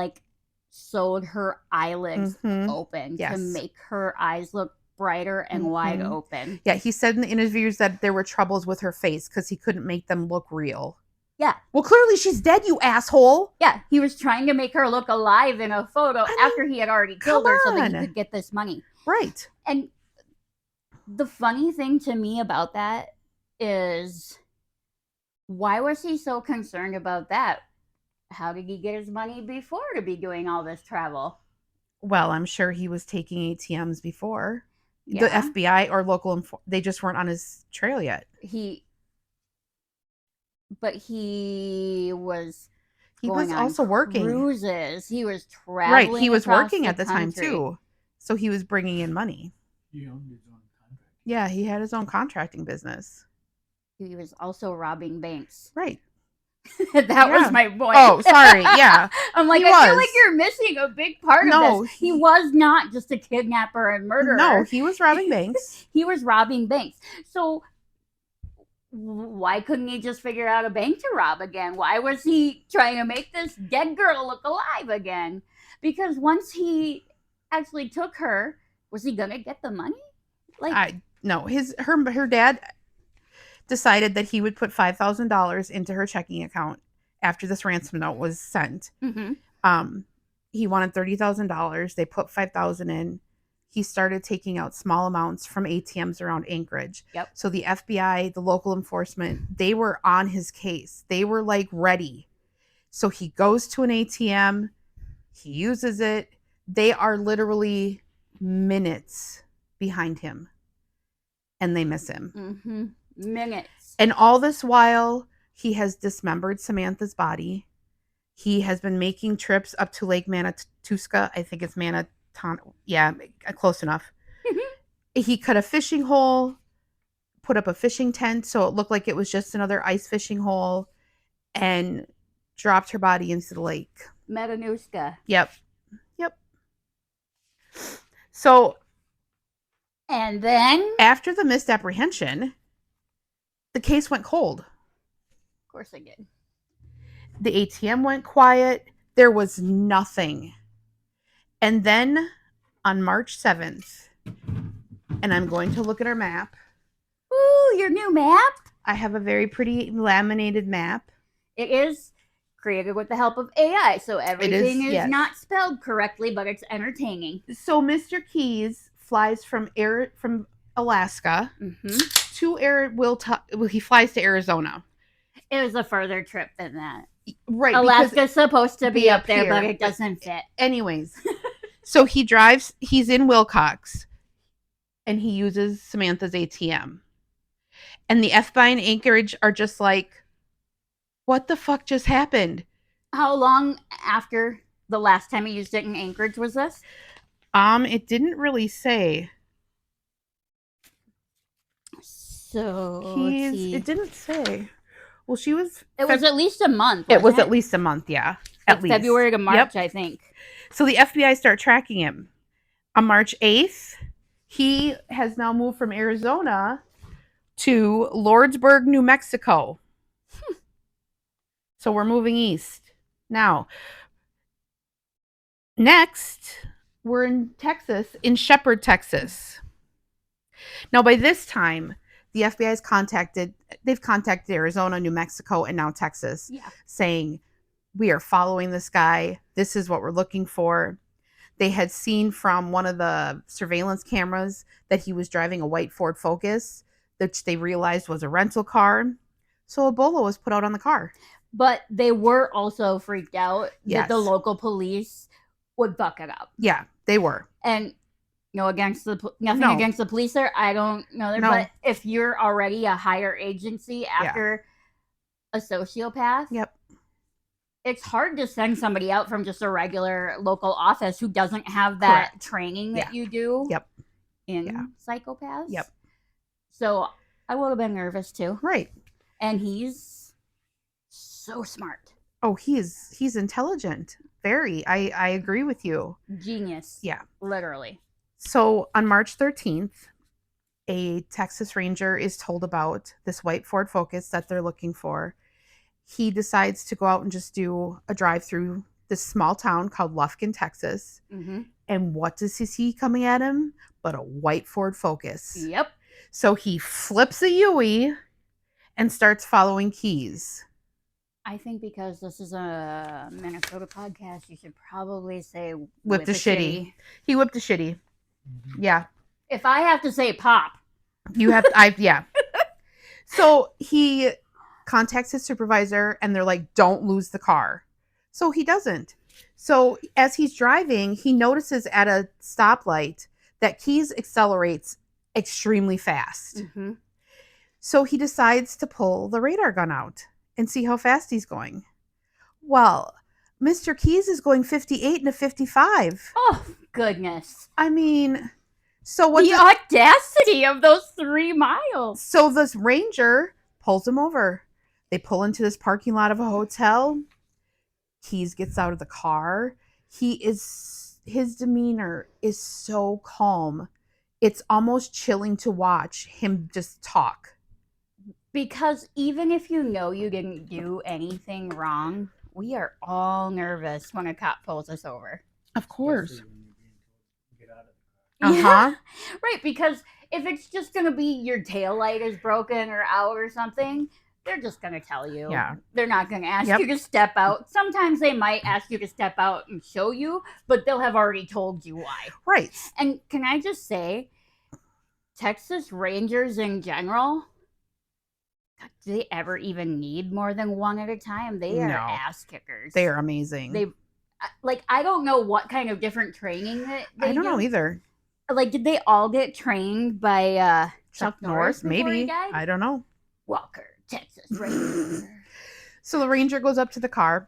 sewed her eyelids open to make her eyes look brighter and wide open. Yeah, he said in the interviews that there were troubles with her face because he couldn't make them look real. Yeah. Well, clearly she's dead, you asshole. Yeah, he was trying to make her look alive in a photo after he had already killed her so that he could get this money. Right. And the funny thing to me about that is, why was he so concerned about that? How did he get his money before to be doing all this travel? Well, I'm sure he was taking ATMs before. Yeah. The FBI or local, they just weren't on his trail yet. But he was also working. Cruises. He was traveling. Right, he was across working the at the time country. too. So he was bringing in money. He owned his own contract. Yeah, he had his own contracting business. He was also robbing banks. Right. That was my point. Oh, sorry. Yeah. I'm like, I feel like you're missing a big part of this. He was not just a kidnapper and murderer. No, he was robbing banks. He was robbing banks. So why couldn't he just figure out a bank to rob again? Why was he trying to make this dead girl look alive again? Because once he actually took her, was he gonna get the money? No. Her dad decided that he would put $5,000 into her checking account after this ransom note was sent. He wanted $30,000. They put $5,000 in. He started taking out small amounts from ATMs around Anchorage. Yep. So the FBI, the local enforcement, they were on his case. They were ready. So he goes to an ATM. He uses it. They are literally minutes behind him. And they miss him. Minutes. And all this while, he has dismembered Samantha's body. He has been making trips up to Lake Manatuska. I think it's yeah, close enough. He cut a fishing hole, put up a fishing tent so it looked like it was just another ice fishing hole, and dropped her body into the lake. Matanuska. Yep. So, and then after the missed apprehension, the case went cold. Of course I did. The ATM went quiet. There was nothing. And then on March 7th, and I'm going to look at our map. Ooh, your new map? I have a very pretty laminated map. It is created with the help of AI, so everything is not spelled correctly, but it's entertaining. So Mr. Keys flies from Alaska to he flies to Arizona. It was a further trip than that. Right. Alaska's supposed to be up there, but it doesn't fit. Anyways, so he's in Wilcox, and he uses Samantha's ATM. And the FBI in Anchorage are just like, what the fuck just happened? How long after the last time he used it in Anchorage was this? It didn't really say. So it didn't say. Well, it was at least a month. It was at least a month, yeah. At least February to March, I think. So the FBI start tracking him. On March 8th, he has now moved from Arizona to Lordsburg, New Mexico. So we're moving east. Now, next, we're in Texas, in Shepherd, Texas. Now, by this time, the FBI has contacted Arizona, New Mexico, and now Texas, saying, we are following this guy. This is what we're looking for. They had seen from one of the surveillance cameras that he was driving a white Ford Focus, which they realized was a rental car. So a bolo was put out on the car. But they were also freaked out Yes. that the local police would fuck it up. Yeah, they were. And against the police there. I don't know there. But if you're already a higher agency after a sociopath, it's hard to send somebody out from just a regular local office who doesn't have that training that you do in psychopaths. So I would have been nervous too. Right. And he's so smart. Oh, he's intelligent. Very. I agree with you. Genius. Yeah. Literally. So on March 13th, a Texas Ranger is told about this white Ford Focus that they're looking for. He decides to go out and just do a drive through this small town called Lufkin, Texas. Mm-hmm. And what does he see coming at him but a white Ford Focus? Yep. So he flips a Yui and starts following Keys. I think because this is a Minnesota podcast, you should probably say whipped a shitty. He whipped a shitty. Yeah. If I have to say pop. You have yeah. So he contacts his supervisor and they're like, don't lose the car. So he doesn't. So as he's driving, he notices at a stoplight that Keys accelerates extremely fast. Mm-hmm. So he decides to pull the radar gun out and see how fast he's going. Well, Mr. Keys is going 58 and a 55. Oh, goodness. I mean, so what the audacity of those 3 miles. So this ranger pulls him over. They pull into this parking lot of a hotel. Keys gets out of the car. His demeanor is so calm. It's almost chilling to watch him just talk. Because even if you know you didn't do anything wrong, we are all nervous when a cop pulls us over. Of course. Yeah. Right, because if it's just going to be your taillight is broken or out or something, they're just going to tell you. Yeah. They're not going to ask you to step out. Sometimes they might ask you to step out and show you, but they'll have already told you why. Right. And can I just say, Texas Rangers in general, do they ever even need more than one at a time? They are ass kickers. They are amazing. I don't know what kind of different training that they I don't know either. Like, did they all get trained by Chuck Norris? Maybe. I don't know. Walker, Texas Ranger. So the ranger goes up to the car.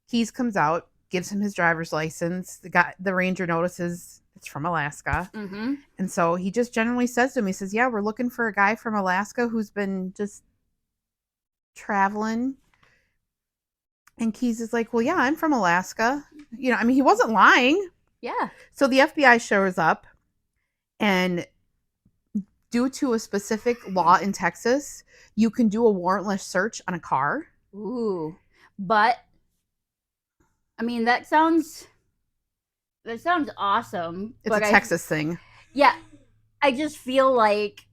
Keys comes out, gives him his driver's license. The ranger notices it's from Alaska. Mm-hmm. And so he just generally says to him, he says, yeah, we're looking for a guy from Alaska who's been just traveling. And Keys is like, well, yeah, I'm from Alaska. You know, I mean, he wasn't lying. Yeah. So the FBI shows up, and due to a specific law in Texas, you can do a warrantless search on a car. Ooh. But I mean, that sounds awesome. It's a Texas thing. Yeah. I just feel like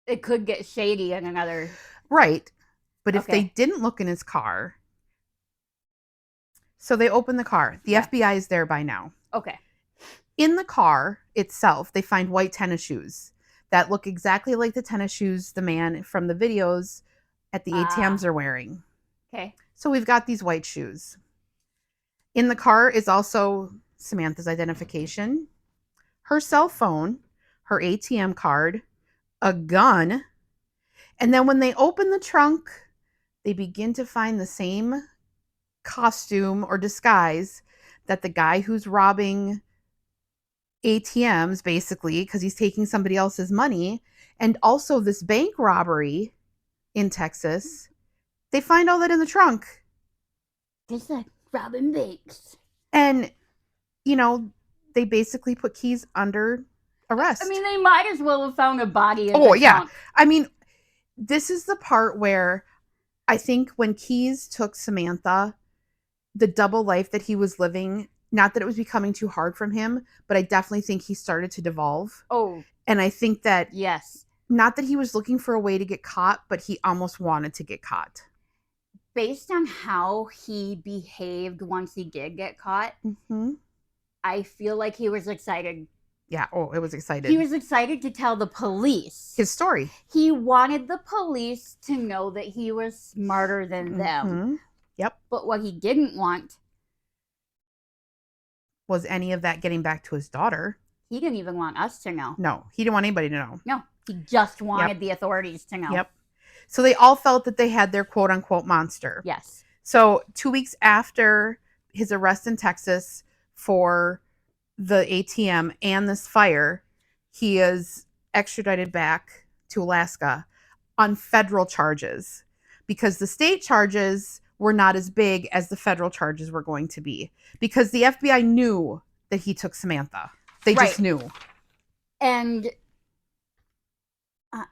it could get shady in another. Right. But if they didn't look in his car, so they open the car. The FBI is there by now. Okay. In the car itself, they find white tennis shoes that look exactly like the tennis shoes the man from the videos at the ATMs are wearing. Okay. So we've got these white shoes. In the car is also Samantha's identification, her cell phone, her ATM card, a gun. And then when they open the trunk, they begin to find the same costume or disguise that the guy who's robbing ATMs, basically, because he's taking somebody else's money, and also this bank robbery in Texas, they find all that in the trunk. Just like robbing banks. And, you know, they basically put Keys under arrest. I mean, they might as well have found a body in the trunk. I mean, this is the part where I think when Keys took Samantha, the double life that he was living not that it was becoming too hard from him, but I definitely think he started to devolve. Oh, And I think that yes. not that he was looking for a way to get caught, but he almost wanted to get caught. Based on how he behaved once he did get caught, I feel like he was excited. Yeah, it was excited. He was excited to tell the police his story. He wanted the police to know that he was smarter than them. Yep. But what he didn't want was any of that getting back to his daughter. He didn't even want us to know. No, he didn't want anybody to know. No, he just wanted the authorities to know. Yep. So they all felt that they had their quote unquote monster. Yes. So 2 weeks after his arrest in Texas for the ATM and this fire, he is extradited back to Alaska on federal charges because the state charges were not as big as the federal charges were going to be because the FBI knew that he took Samantha. They just knew. And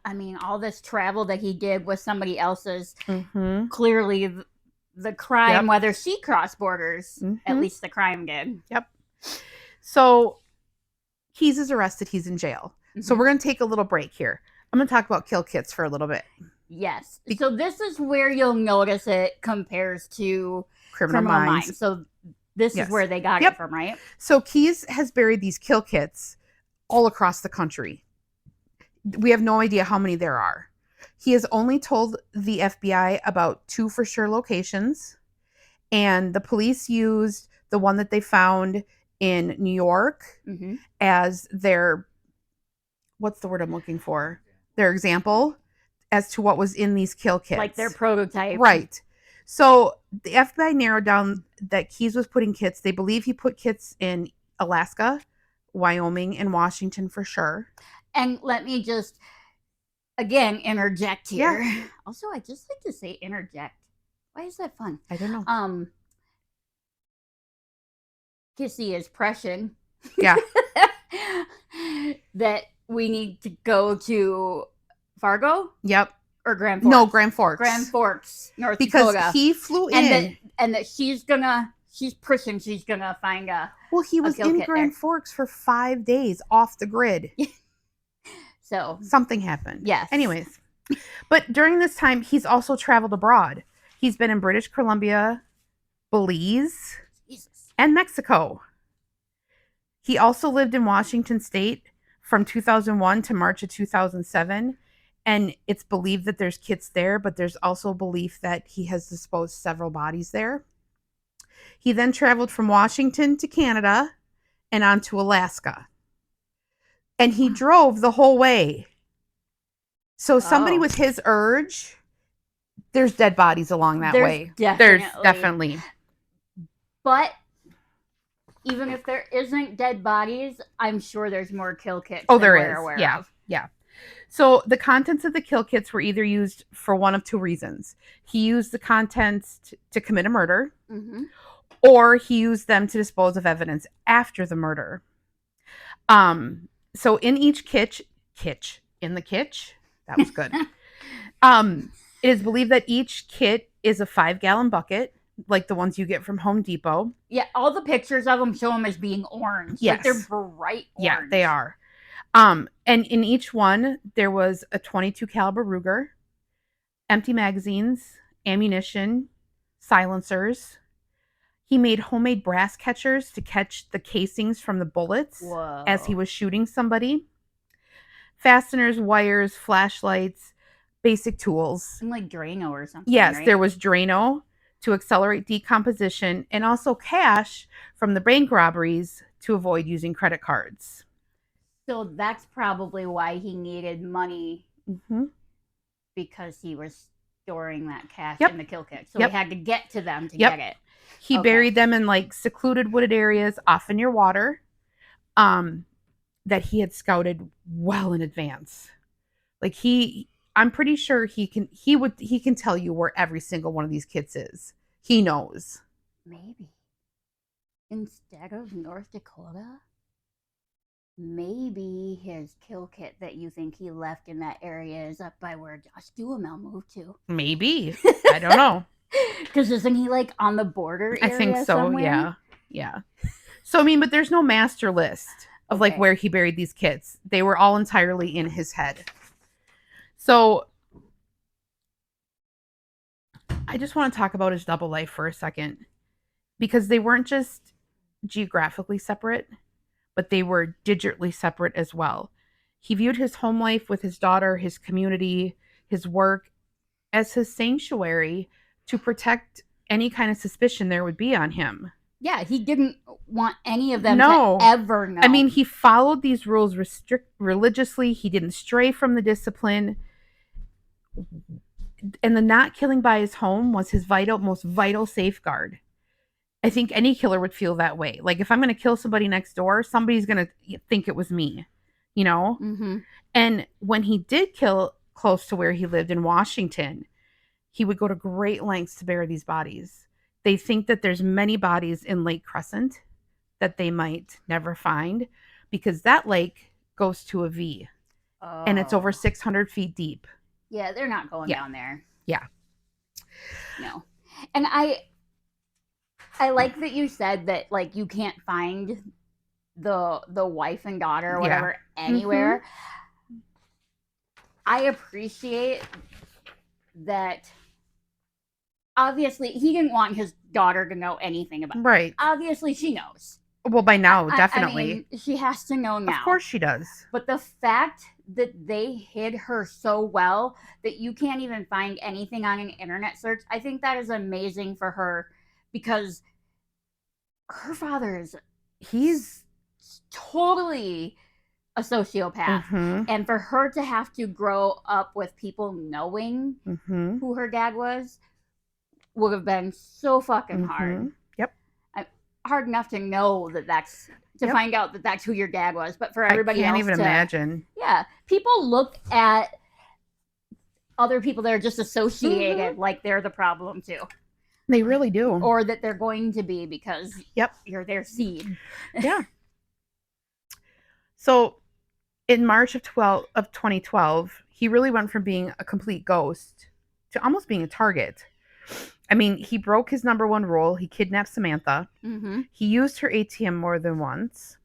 I mean, all this travel that he did with somebody else's, clearly the crime, whether she crossed borders, at least the crime did. Yep. So Keys is arrested. He's in jail. So we're going to take a little break here. I'm going to talk about kill kits for a little bit. Yes. So this is where you'll notice it compares to Criminal Minds. So this is where they got it from, right? So Keys has buried these kill kits all across the country. We have no idea how many there are. He has only told the FBI about 2 for sure locations. And the police used the one that they found in New York as their, what's the word I'm looking for? Their example as to what was in these kill kits. Like their prototype. Right. So the FBI narrowed down that Keys was putting kits. They believe he put kits in Alaska, Wyoming, and Washington for sure. And let me just, again, interject here. Yeah. Also, I just like to say interject. Why is that fun? I don't know. Kissy is pressing. Yeah. That we need to go to Fargo? Yep. Or Grand Forks? No, Grand Forks. Grand Forks, North Dakota. Because he flew in. And that she's pushing, she's gonna find a Well, he was in Grand Forks for 5 days off the grid. So something happened. Yes. Anyways. But during this time, he's also traveled abroad. He's been in British Columbia, Belize, and Mexico. He also lived in Washington State from 2001 to March of 2007. And it's believed that there's kits there, but there's also belief that he has disposed several bodies there. He then traveled from Washington to Canada and on to Alaska. And he drove the whole way. So somebody with his urge, there's dead bodies along that way. There's definitely. But even if there isn't dead bodies, I'm sure there's more kill kits. Oh, there is. Yeah. So the contents of the kill kits were either used for one of 2 reasons. He used the contents to commit a murder, or he used them to dispose of evidence after the murder. So in each kitch, that was good. It is believed that each kit is a 5-gallon bucket, like the ones you get from Home Depot. Yeah, all the pictures of them show them as being orange. Yes. Like they're bright orange. Yeah, they are. And in each one, there was a .22 caliber Ruger, empty magazines, ammunition, silencers. He made homemade brass catchers to catch the casings from the bullets as he was shooting somebody. Fasteners, wires, flashlights, basic tools. And like Drano or something. Yes, right? There was Drano to accelerate decomposition, and also cash from the bank robberies to avoid using credit cards. So that's probably why he needed money, because he was storing that cash in the kill kit. So he had to get to them to get it. He buried them in like secluded wooded areas, often near water, that he had scouted well in advance. Like I'm pretty sure he can tell you where every single one of these kits is. He knows. Maybe instead of North Dakota, maybe his kill kit that you think he left in that area is up by where Josh Duhamel moved to. Maybe. I don't know. Because isn't he like on the border area? I think so. Somewhere? Yeah. So, I mean, but there's no master list of like Okay. where he buried these kids. They were all entirely in his head. So, I just want to talk about his double life for a second because they weren't just geographically separate, but they were digitally separate as well. He viewed his home life with his daughter, his community, his work as his sanctuary to protect any kind of suspicion there would be on him. Yeah, he didn't want any of them No. to ever know. I mean, he followed these rules religiously. He didn't stray from the discipline. And the not killing by his home was his most vital safeguard. I think any killer would feel that way. Like, if I'm going to kill somebody next door, somebody's going to think it was me, you know? Mm-hmm. And when he did kill close to where he lived in Washington, he would go to great lengths to bury these bodies. They think that there's many bodies in Lake Crescent that they might never find because that lake goes to a V and it's over 600 feet deep. Yeah, they're not going down there. Yeah. No. And I like that you said that, like, you can't find the wife and daughter or whatever anywhere. Mm-hmm. I appreciate that. Obviously, he didn't want his daughter to know anything about it. Right. Obviously, she knows. Well, by now, definitely. I mean, she has to know now. Of course she does. But the fact that they hid her so well that you can't even find anything on an internet search, I think that is amazing for her because her father he's totally a sociopath. Mm-hmm. And for her to have to grow up with people knowing who her dad was would have been so fucking hard. Yep. Hard enough to know that's to find out that that's who your dad was, but for everybody else, I can't even imagine. Yeah, people look at other people that are just associated like they're the problem too. They really do, or that they're going to be because you're their seed. Yeah. So, in March of 2012, he really went from being a complete ghost to almost being a target. I mean, he broke his number one rule. He kidnapped Samantha. Mm-hmm. He used her ATM more than once.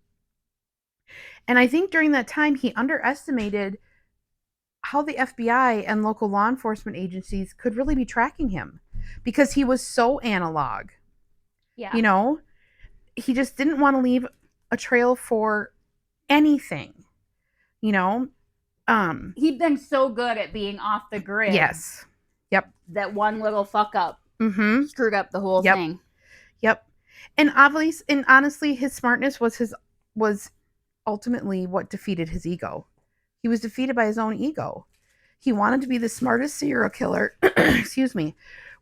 And I think during that time, he underestimated how the FBI and local law enforcement agencies could really be tracking him because he was so analog. Yeah. You know, he just didn't want to leave a trail for anything, you know? He'd been so good at being off the grid. Yes. Yep. That one little fuck up screwed up the whole thing. Yep. And obviously, and honestly, his smartness was ultimately what defeated his ego. He was defeated by his own ego. He wanted to be the smartest serial killer, excuse me,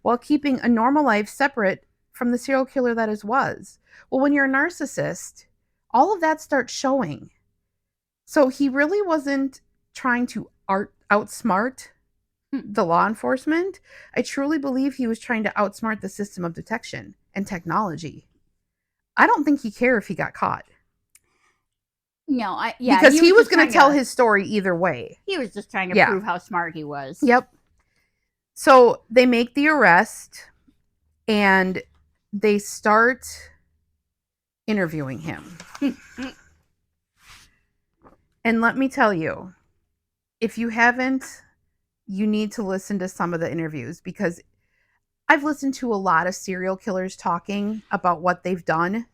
while keeping a normal life separate from the serial killer that his was. Well, when you're a narcissist, all of that starts showing. So he really wasn't trying to outsmart the law enforcement. I truly believe he was trying to outsmart the system of detection and technology. I don't think he cared if he got caught. No, because he was going to tell his story either way. He was just trying to prove how smart he was. Yep. So they make the arrest and they start interviewing him. And let me tell you, if you haven't, you need to listen to some of the interviews because I've listened to a lot of serial killers talking about what they've done,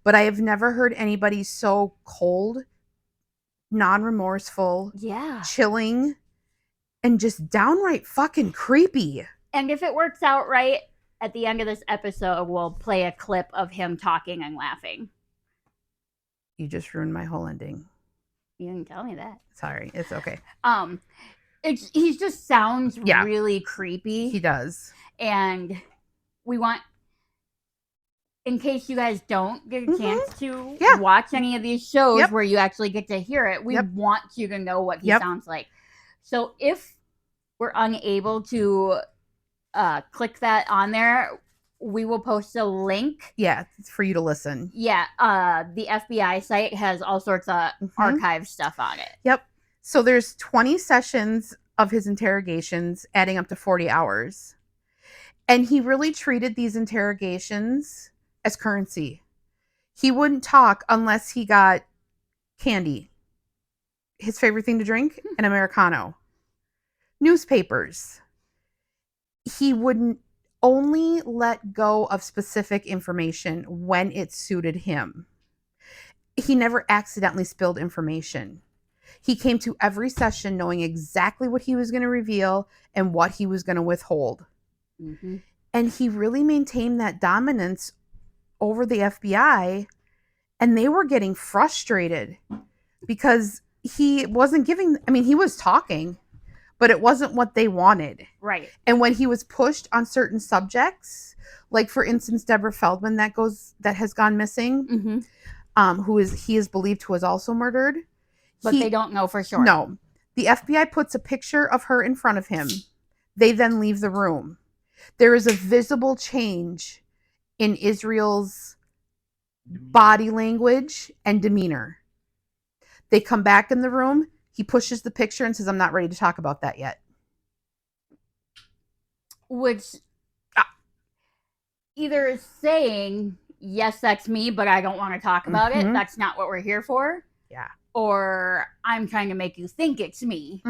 but I have never heard anybody so cold, non-remorseful, chilling, and just downright fucking creepy. And if it works out right, at the end of this episode, we'll play a clip of him talking and laughing. You just ruined my whole ending. You didn't tell me that. Sorry, it's okay. He just sounds really creepy. He does. And we want, in case you guys don't get a chance to watch any of these shows where you actually get to hear it, we want you to know what he sounds like. So if we're unable to click that on there, we will post a link. Yeah, for you to listen. Yeah, the FBI site has all sorts of archive stuff on it. Yep. So there's 20 sessions of his interrogations, adding up to 40 hours. And he really treated these interrogations as currency. He wouldn't talk unless he got candy. His favorite thing to drink, an Americano. Newspapers. He wouldn't only let go of specific information when it suited him. He never accidentally spilled information. He came to every session knowing exactly what he was going to reveal and what he was going to withhold. Mm-hmm. And he really maintained that dominance over the FBI, and they were getting frustrated because he wasn't giving, I mean, he was talking, but it wasn't what they wanted. Right. And when he was pushed on certain subjects, like for instance, Deborah Feldman that has gone missing, Mm-hmm. he is believed to have also murdered. But they don't know for sure. No. The FBI puts a picture of her in front of him. They then leave the room. There is a visible change in Israel's body language and demeanor. They come back in the room. He pushes the picture and says, I'm not ready to talk about that yet. Which either is saying, yes, that's me, but I don't want to talk about it. That's not what we're here for. Yeah. Or I'm trying to make you think it's me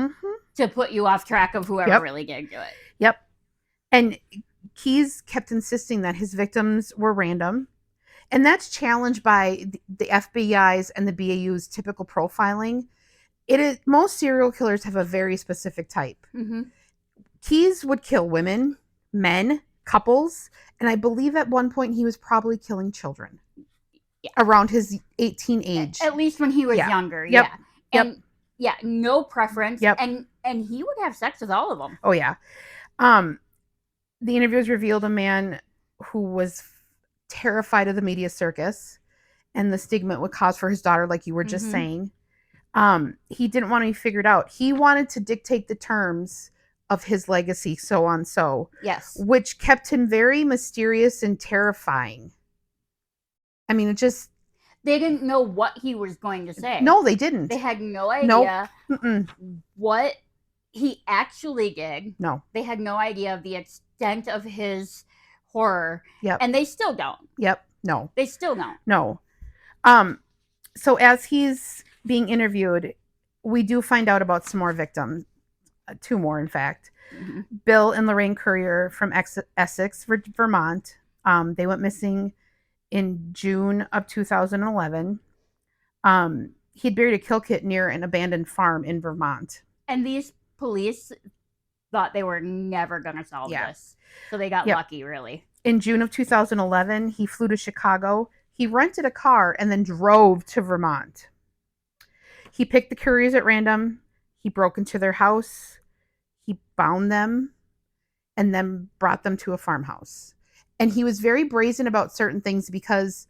to put you off track of whoever really did do it. Yep. And Keyes kept insisting that his victims were random. And that's challenged by the FBI's and the BAU's typical profiling. Most serial killers have a very specific type. Mm-hmm. Keyes would kill women, men, couples, and I believe at one point he was probably killing children around his 18 age. At least when he was younger. Yep. Yeah. And no preference. Yep. And he would have sex with all of them. Oh, yeah. The interviews revealed a man who was terrified of the media circus and the stigma it would cause for his daughter, like you were just saying. He didn't want to be figured out. He wanted to dictate the terms of his legacy, so on so. Yes. Which kept him very mysterious and terrifying. I mean, they didn't know what he was going to say. No, they didn't. They had no idea Nope. what he actually did. No. They had no idea of the extent of his horror. Yep. And they still don't. Yep. No. They still don't. No. So as he's being interviewed, we do find out about some more victims. 2 more, in fact. Mm-hmm. Bill and Lorraine Currier from Essex, Vermont. They went missing in June of 2011. He'd buried a kill kit near an abandoned farm in Vermont. And these police thought they were never going to solve this. So they got lucky, really. In June of 2011, he flew to Chicago. He rented a car and then drove to Vermont. He picked the Curriers at random. He broke into their house. He bound them and then brought them to a farmhouse. And he was very brazen about certain things because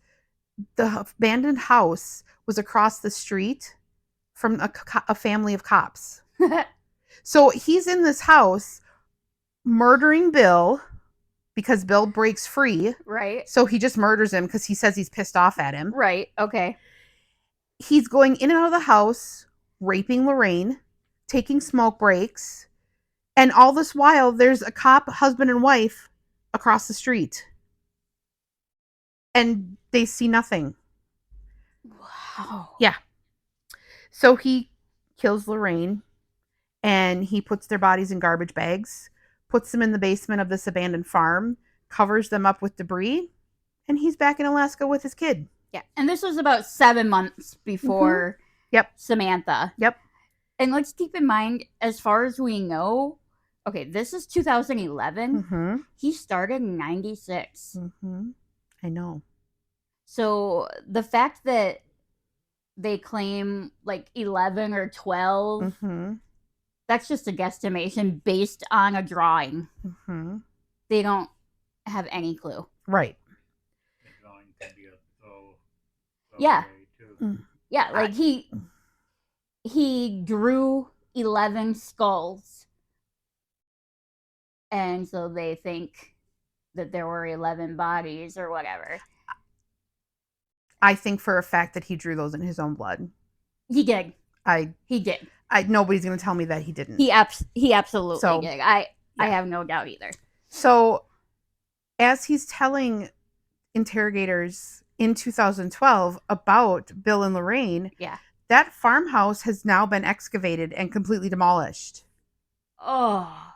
the abandoned house was across the street from a family of cops. So he's in this house murdering Bill because Bill breaks free. Right. So he just murders him because he says he's pissed off at him. Right. Okay. He's going in and out of the house, raping Lorraine, taking smoke breaks. And all this while, there's a cop, husband and wife, across the street. And they see nothing. Wow. Yeah. So he kills Lorraine and he puts their bodies in garbage bags, puts them in the basement of this abandoned farm, covers them up with debris, and he's back in Alaska with his kid. Yeah. And this was about 7 months before Samantha. Yep. And let's keep in mind, as far as we know, okay, this is 2011. He started in 96. I know. So the fact that they claim like 11 or 12, that's just a guesstimation based on a drawing. They don't have any clue. Right. The drawing can be Yeah. too. Yeah, like he drew 11 skulls. And so they think that there were 11 bodies or whatever. I think for a fact that he drew those in his own blood. He did. He did. Nobody's going to tell me that he didn't. He absolutely did. I have no doubt either. So as he's telling interrogators in 2012 about Bill and Lorraine, that farmhouse has now been excavated and completely demolished. Oh.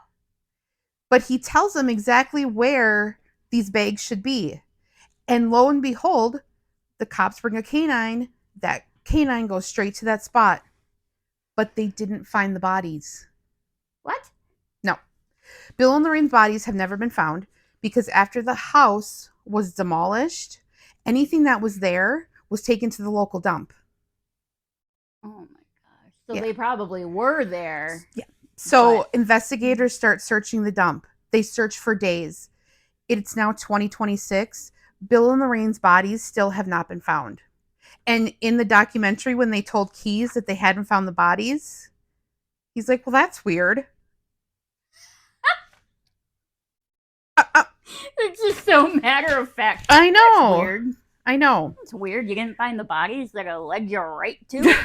But he tells them exactly where these bags should be. And lo and behold, the cops bring a canine. That canine goes straight to that spot. But they didn't find the bodies. What? No. Bill and Lorraine's bodies have never been found because after the house was demolished, anything that was there was taken to the local dump. Oh my gosh. So they probably were there. Yeah. So investigators start searching the dump. They search for days. It's now 2026. Bill and Lorraine's bodies still have not been found. And in the documentary, when they told Keys that they hadn't found the bodies, he's like, well, that's weird. It's just so matter of fact. I know. That's weird. I know. It's weird. You didn't find the bodies that led you right to.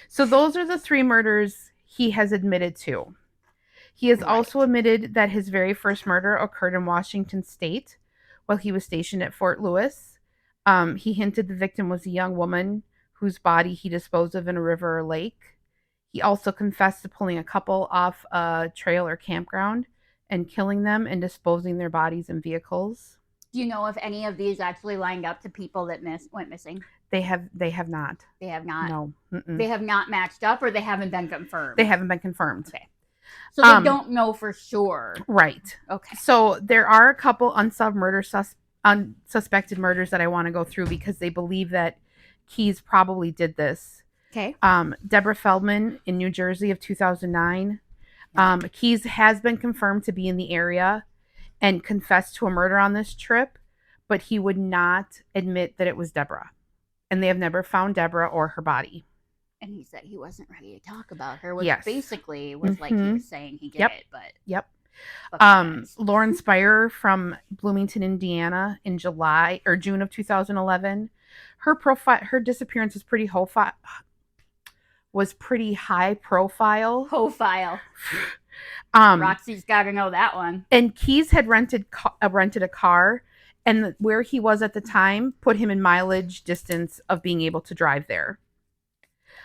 So those are the 3 murders he has admitted to. He has also admitted that his very first murder occurred in Washington State while he was stationed at Fort Lewis. He hinted the victim was a young woman whose body he disposed of in a river or lake. He also confessed to pulling a couple off a trail or campground and killing them and disposing their bodies in vehicles. Do you know if any of these actually lined up to people that went missing? They have not. They have not? No. Mm-mm. They have not matched up, or they haven't been confirmed? They haven't been confirmed. Okay. So they don't know for sure. Right. Okay. So there are a couple unsuspected murders that I want to go through because they believe that Keys probably did this. Okay. Deborah Feldman in New Jersey of 2009. Keys has been confirmed to be in the area and confessed to a murder on this trip, but he would not admit that it was Deborah. And they have never found Deborah or her body. And he said he wasn't ready to talk about her, which basically was like he was saying he did it, but... Yep. Lauren Spire from Bloomington, Indiana in June of 2011. Her disappearance was pretty high profile. Roxy's got to know that one. And Keys had rented a car, and where he was at the time put him in mileage distance of being able to drive there.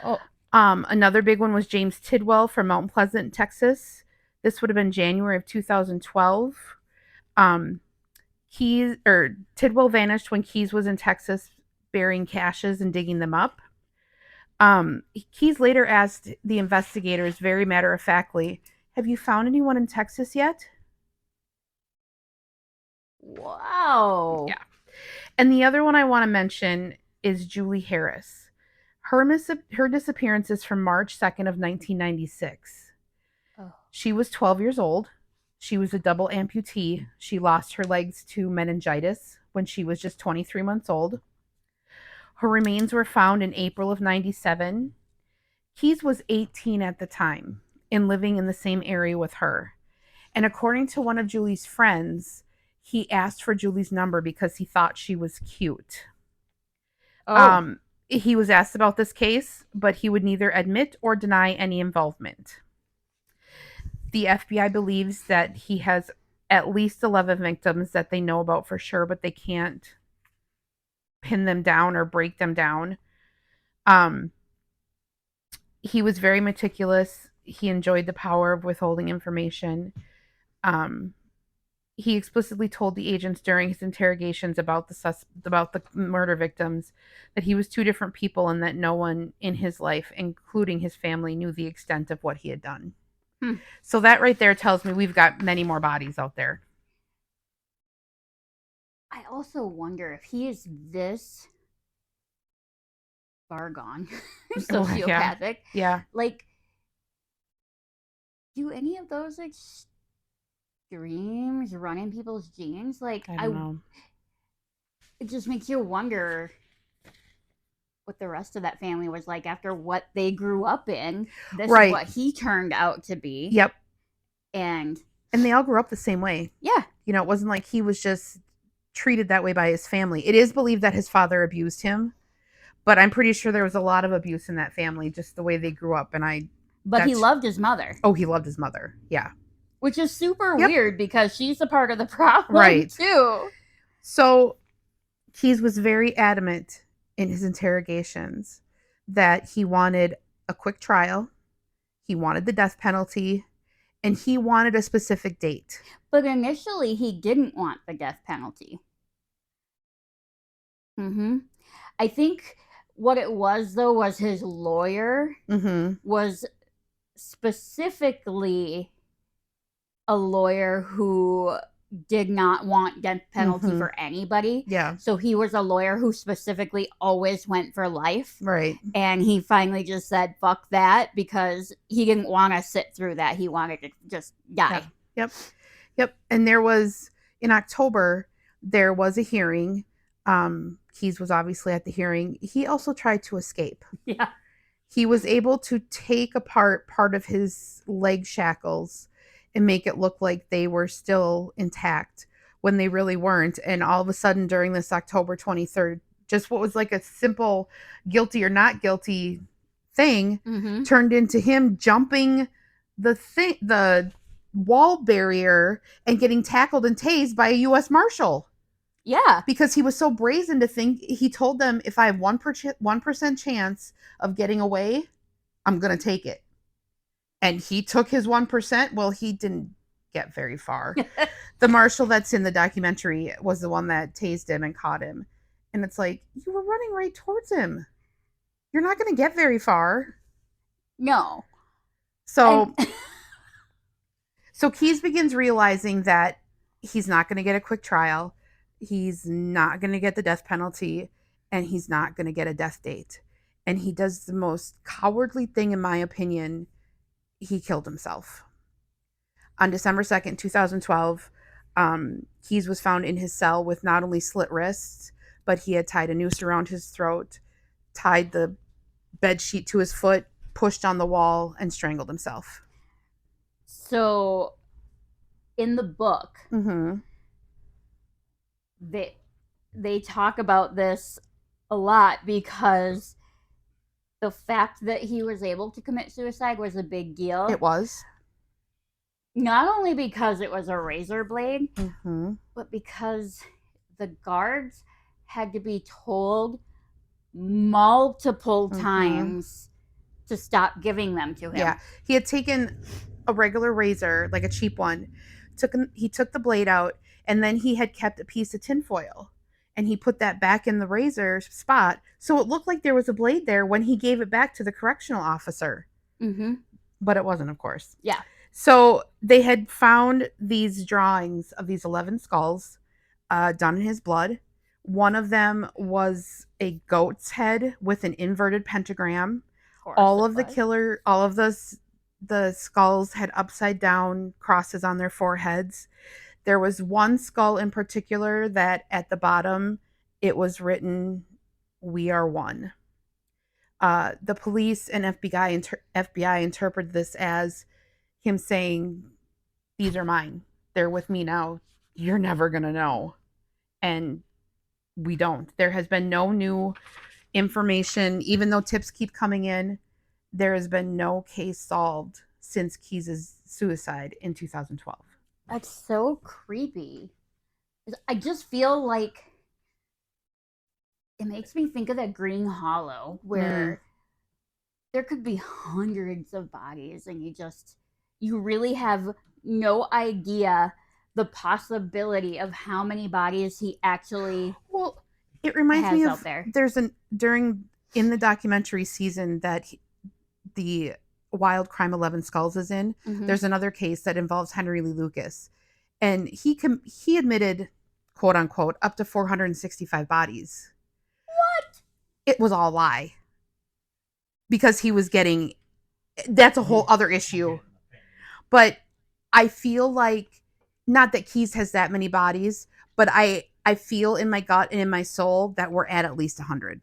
Oh. Another big one was James Tidwell from Mount Pleasant, Texas. This would have been January of 2012. Tidwell vanished when Keys was in Texas burying caches and digging them up. Keys later asked the investigators very matter-of-factly, "Have you found anyone in Texas yet?" Wow. Yeah. And the other one I want to mention is Julie Harris. Her disappearance is from March 2nd of 1996. Oh. She was 12 years old. She was a double amputee. She lost her legs to meningitis when she was just 23 months old. Her remains were found in April of 97. Keys was 18 at the time and living in the same area with her. And according to one of Julie's friends, he asked for Julie's number because he thought she was cute. Oh. He was asked about this case, but he would neither admit or deny any involvement. The FBI believes that he has at least 11 victims that they know about for sure, but they can't pin them down or break them down. He was very meticulous. He enjoyed the power of withholding information. He explicitly told the agents during his interrogations about the murder victims that he was 2 different people and that no one in his life, including his family, knew the extent of what he had done. So that right there tells me we've got many more bodies out there. I also wonder if he is this far gone, sociopathic. Yeah. Like, do any of those extremes run in people's genes? Like, I don't know. It just makes you wonder what the rest of that family was like after what they grew up in. This is what he turned out to be. Yep. And they all grew up the same way. Yeah. You know, it wasn't like he was just treated that way by his family. It is believed that his father abused him, but I'm pretty sure there was a lot of abuse in that family, just the way they grew up. But he loved his mother. Oh, he loved his mother. Yeah. Which is super weird because she's a part of the problem too. So Keyes was very adamant in his interrogations that he wanted a quick trial, he wanted the death penalty, and he wanted a specific date. But initially, he didn't want the death penalty. I think what it was, though, was his lawyer was specifically a lawyer who did not want death penalty for anybody. Yeah. So he was a lawyer who specifically always went for life. Right. And he finally just said, fuck that, because he didn't want to sit through that. He wanted to just die. Yep. And there was, in October, there was a hearing. Keyes was obviously at the hearing. He also tried to escape. Yeah. He was able to take apart part of his leg shackles and make it look like they were still intact when they really weren't. And all of a sudden, during this October 23rd, just what was like a simple guilty or not guilty thing turned into him jumping the wall barrier and getting tackled and tased by a U.S. Marshal. Yeah. Because he was so brazen to think, he told them, if I have 1% chance of getting away, I'm going to take it. And he took his 1%. Well, he didn't get very far. The marshal that's in the documentary was the one that tased him and caught him. And it's like, you were running right towards him. You're not going to get very far. No. So Keyes begins realizing that he's not going to get a quick trial. He's not going to get the death penalty. And he's not going to get a death date. And he does the most cowardly thing, in my opinion. He killed himself. On December 2nd, 2012, Keyes was found in his cell with not only slit wrists, but he had tied a noose around his throat, tied the bed sheet to his foot, pushed on the wall, and strangled himself. So, in the book, they talk about this a lot because the fact that he was able to commit suicide was a big deal. It was. Not only because it was a razor blade, but because the guards had to be told multiple times to stop giving them to him. Yeah. He had taken a regular razor, like a cheap one. He took the blade out, and then he had kept a piece of tinfoil. And he put that back in the razor spot, so it looked like there was a blade there when he gave it back to the correctional officer. But it wasn't, of course. Yeah. So they had found these drawings of these 11 skulls done in his blood. One of them was a goat's head with an inverted pentagram. All of the skulls had upside down crosses on their foreheads. There was one skull in particular that at the bottom, it was written, "We are one." The police and FBI interpreted this as him saying, "These are mine. They're with me now. You're never going to know." And we don't. There has been no new information. Even though tips keep coming in, there has been no case solved since Keyes' suicide in 2012. That's so creepy. I just feel like it makes me think of that Green Hollow where there could be hundreds of bodies and you really have no idea the possibility of how many bodies he actually it reminds me of out there. There's in the documentary season that the Wild Crime 11 Skulls is in. There's another case that involves Henry Lee Lucas, and he admitted, quote unquote, up to 465 bodies. What? It was all a lie, because he was getting, that's a whole other issue. But I feel like, not that Keyes has that many bodies, but I feel in my gut and in my soul that we're at least 100.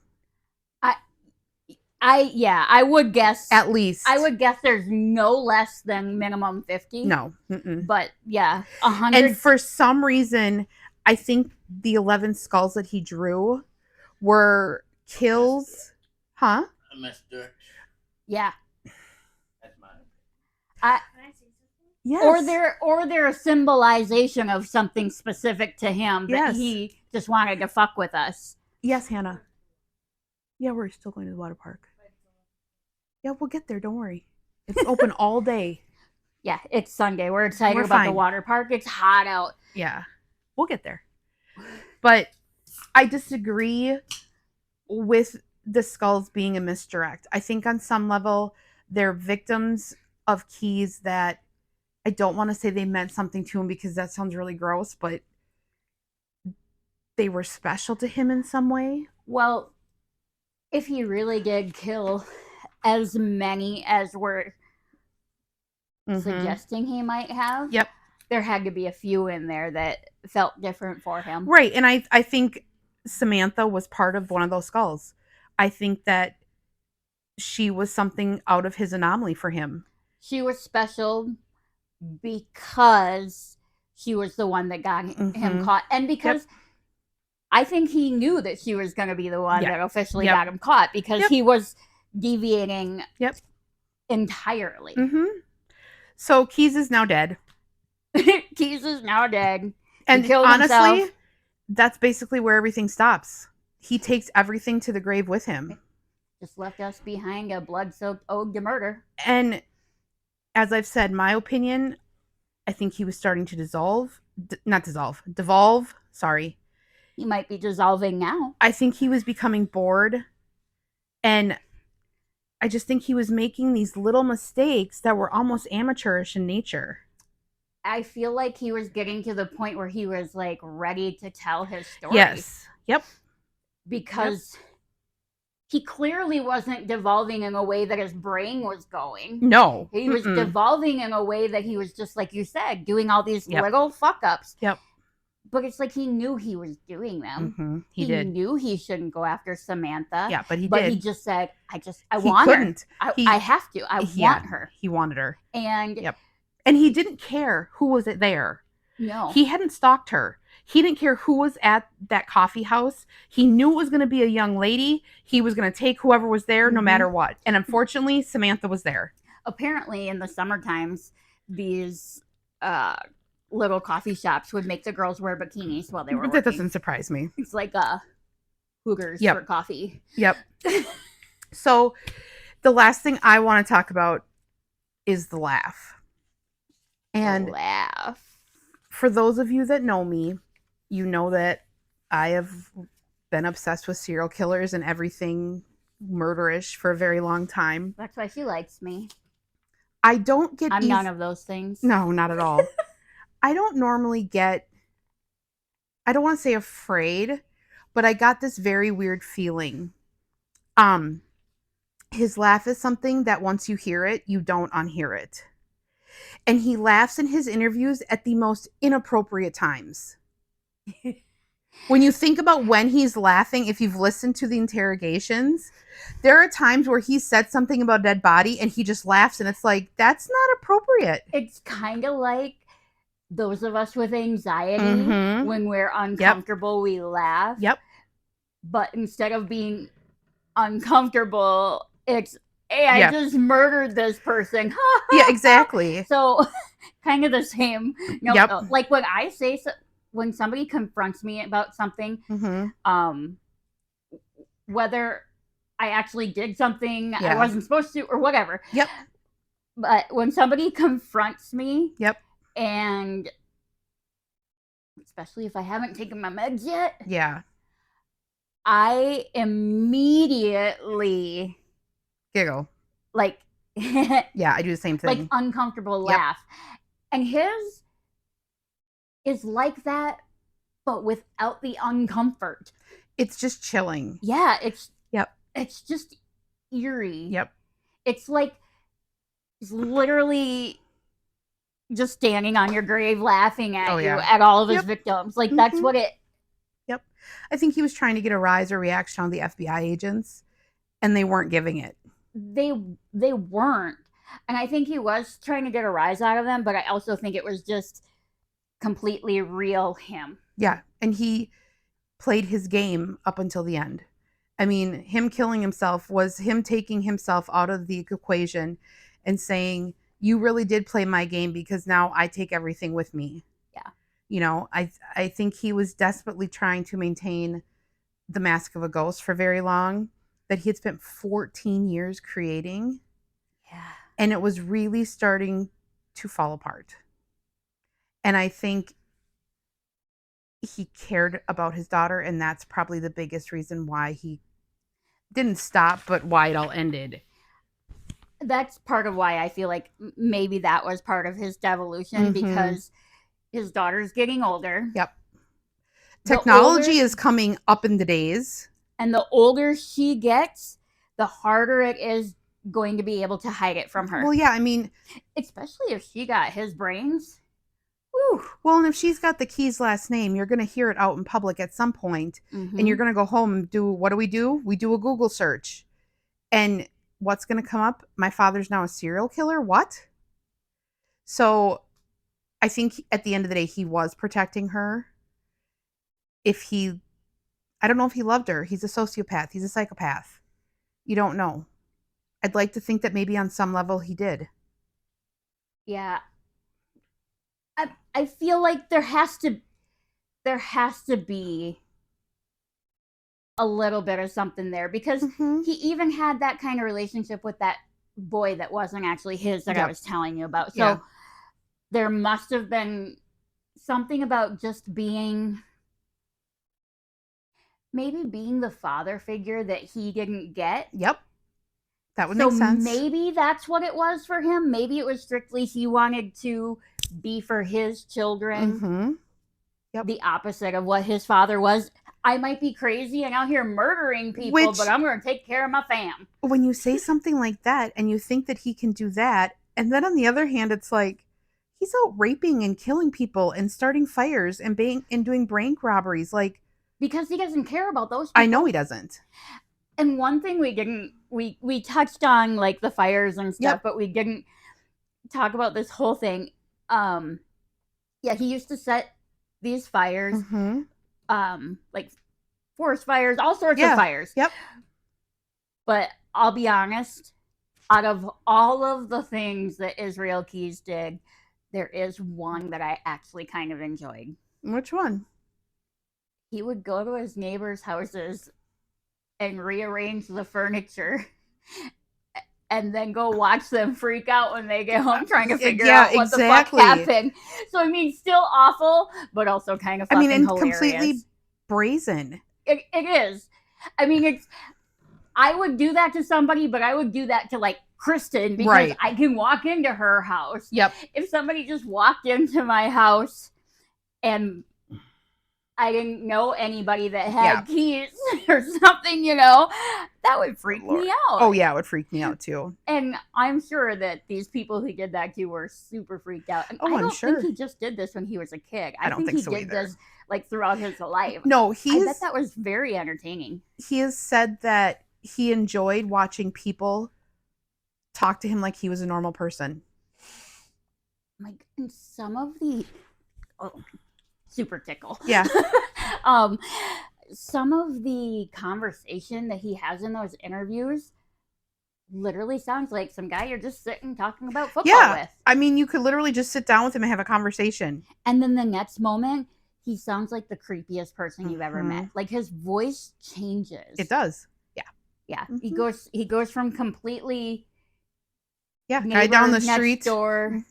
I would guess at least. I would guess there's no less than minimum 50. No. But yeah, 100. And for some reason, I think the 11 skulls that he drew were kills. Huh? Mr. Yeah. That's mine. Can I say something? Yes. Or they're a symbolization of something specific to him that Yes. he just wanted to fuck with us. Yes, Hannah. Yeah, we're still going to the water park. Yeah, we'll get there. Don't worry. It's open all day. Yeah, it's Sunday. We're excited We're about the fine. water park. It's hot out. Yeah, we'll get there. But I disagree with the skulls being a misdirect. I think on some level they're victims of keys that I don't want to say they meant something to him because that sounds really gross, but they were special to him in some way. Well, if he really did kill as many as we're suggesting he might have, yep, there had to be a few in there that felt different for him. Right, and I think Samantha was part of one of those skulls. I think that she was something out of his anomaly for him. She was special because she was the one that got him caught. And because I think he knew that she was going to be the one that officially got him caught because he was deviating entirely. So Keys is now dead. Keys is now dead. And he killed honestly, himself. That's basically where everything stops. He takes everything to the grave with him. Just left us behind a blood-soaked ode to murder. And as I've said, my opinion, I think he was starting to devolve. Sorry. He might be dissolving now. I think he was becoming bored. And I just think he was making these little mistakes that were almost amateurish in nature. I feel like he was getting to the point where he was like ready to tell his story. Yes. Yep. Because he clearly wasn't devolving in a way that his brain was going. No. He was devolving in a way that he was just, like you said, doing all these little fuck-ups. Yep. But it's like he knew he was doing them. He did. Knew he shouldn't go after Samantha. Yeah, but he did. But he just said, I want her. I have to. I want her. He wanted her. And and he didn't care who was there. No. He hadn't stalked her. He didn't care who was at that coffee house. He knew it was going to be a young lady. He was going to take whoever was there no matter what. And unfortunately, Samantha was there. Apparently, in the summer times, these little coffee shops would make the girls wear bikinis while they were working. That doesn't surprise me. It's like Hooters for coffee. Yep. So the last thing I want to talk about is the laugh. And for those of you that know me, you know that I have been obsessed with serial killers and everything murderish for a very long time. That's why she likes me. I don't get I'm none of those things. No, not at all. I don't normally get, I don't want to say afraid, but I got this very weird feeling. His laugh is something that once you hear it, you don't unhear it. And he laughs in his interviews at the most inappropriate times. When you think about when he's laughing, if you've listened to the interrogations, there are times where he said something about a dead body and he just laughs and it's like, that's not appropriate. It's kind of like those of us with anxiety, when we're uncomfortable, we laugh. Yep. But instead of being uncomfortable, it's, hey, I just murdered this person. Yeah, exactly. So kind of the same. Like when I say, when somebody confronts me about something, whether I actually did something I wasn't supposed to or whatever. Yep. But when somebody confronts me, and especially if I haven't taken my meds yet, I immediately giggle. Like, yeah, I do the same thing. Like uncomfortable laugh. And his is like that, but without the uncomfort. It's just chilling. Yeah, it's just eerie. Yep. It's like he's literally just standing on your grave laughing at you at all of his victims. Like that's what it. Yep. I think he was trying to get a rise or reaction on the FBI agents, and they weren't giving it. They weren't. And I think he was trying to get a rise out of them, but I also think it was just completely real him. Yeah, and he played his game up until the end. I mean, him killing himself was him taking himself out of the equation and saying, you really did play my game because now I take everything with me. Yeah. You know, I think he was desperately trying to maintain the Mask of a Ghost for very long, that he had spent 14 years creating. Yeah. And it was really starting to fall apart. And I think he cared about his daughter, and that's probably the biggest reason why he didn't stop, but why it all ended. That's part of why I feel like maybe that was part of his devolution, because his daughter's getting older. Yep. Technology is coming up in the days. And the older she gets, the harder it is going to be able to hide it from her. Well, yeah, I mean, especially if she got his brains. Whew. Well, and if she's got the Keys last name, you're going to hear it out in public at some point, and you're going to go home and do, what do? We do a Google search. And what's going to come up? My father's now a serial killer? What? So I think at the end of the day, he was protecting her. I don't know if he loved her. He's a sociopath. He's a psychopath. You don't know. I'd like to think that maybe on some level he did. Yeah. I feel like there has to be a little bit of something there, because he even had that kind of relationship with that boy that wasn't actually his, that I was telling you about. So there must have been something about just being the father figure that he didn't get. Yep. That would make sense. So maybe that's what it was for him. Maybe it was strictly he wanted to be for his children the opposite of what his father was. I might be crazy and out here murdering people, but I'm going to take care of my fam. When you say something like that and you think that he can do that, and then on the other hand, it's like he's out raping and killing people and starting fires and doing bank robberies, like, because he doesn't care about those people. I know he doesn't. And one thing we touched on, like the fires and stuff, but we didn't talk about this whole thing. He used to set these fires, like forest fires, all sorts of fires. Yep. But I'll be honest, out of all of the things that Israel Keys did, there is one that I actually kind of enjoyed. Which one? He would go to his neighbors' houses and rearrange the furniture and then go watch them freak out when they get home trying to figure out what the fuck happened. So, I mean, still awful, but also kind of fucking hilarious. Completely brazen. It is. I mean, I would do that to somebody, but I would do that to, like, Kristen, because I can walk into her house. Yep. If somebody just walked into my house and I didn't know anybody that had keys or something, that would freak me out. Oh, yeah, it would freak me out, too. And I'm sure that these people who did that, too, were super freaked out. And I don't think he just did this when he was a kid. I don't think he did this, like, throughout his life. No, I bet that was very entertaining. He has said that he enjoyed watching people talk to him like he was a normal person. Like, and some of the... super tickle. Yeah. Some of the conversation that he has in those interviews literally sounds like some guy you're just sitting talking about football with. I mean, you could literally just sit down with him and have a conversation. And then the next moment, he sounds like the creepiest person you've ever met. Like, his voice changes. It does. Yeah. Yeah. He goes from completely guy down the street door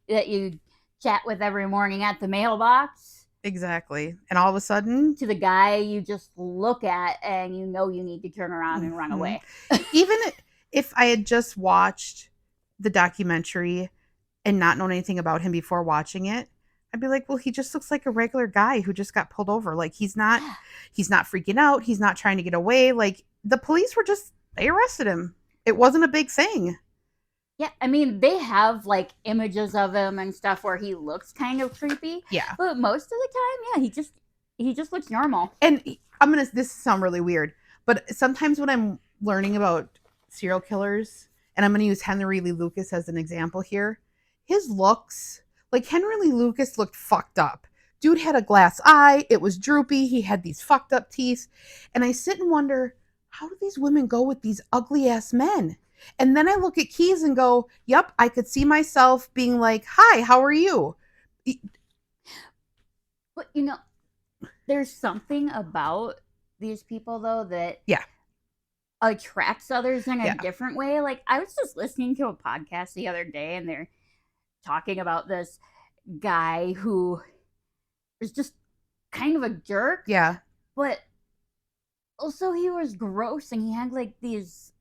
that you chat with every morning at the mailbox. Exactly. And all of a sudden, to the guy you just look at and you know you need to turn around and run away. Even if I had just watched the documentary and not known anything about him before watching it, I'd be like, well, he just looks like a regular guy who just got pulled over. Like, he's not freaking out. He's not trying to get away. Like, the police they arrested him. It wasn't a big thing. Yeah, I mean, they have, like, images of him and stuff where he looks kind of creepy. Yeah. But most of the time, he just looks normal. And this sound really weird, but sometimes when I'm learning about serial killers, and I'm going to use Henry Lee Lucas as an example here, his looks, like, Henry Lee Lucas looked fucked up. Dude had a glass eye. It was droopy. He had these fucked up teeth. And I sit and wonder, how do these women go with these ugly ass men? And then I look at Keys and go, yep, I could see myself being like, hi, how are you? But there's something about these people though that attracts others in a different way. Like I was just listening to a podcast the other day and they're talking about this guy who was just kind of a jerk. Yeah. But also he was gross and he had like these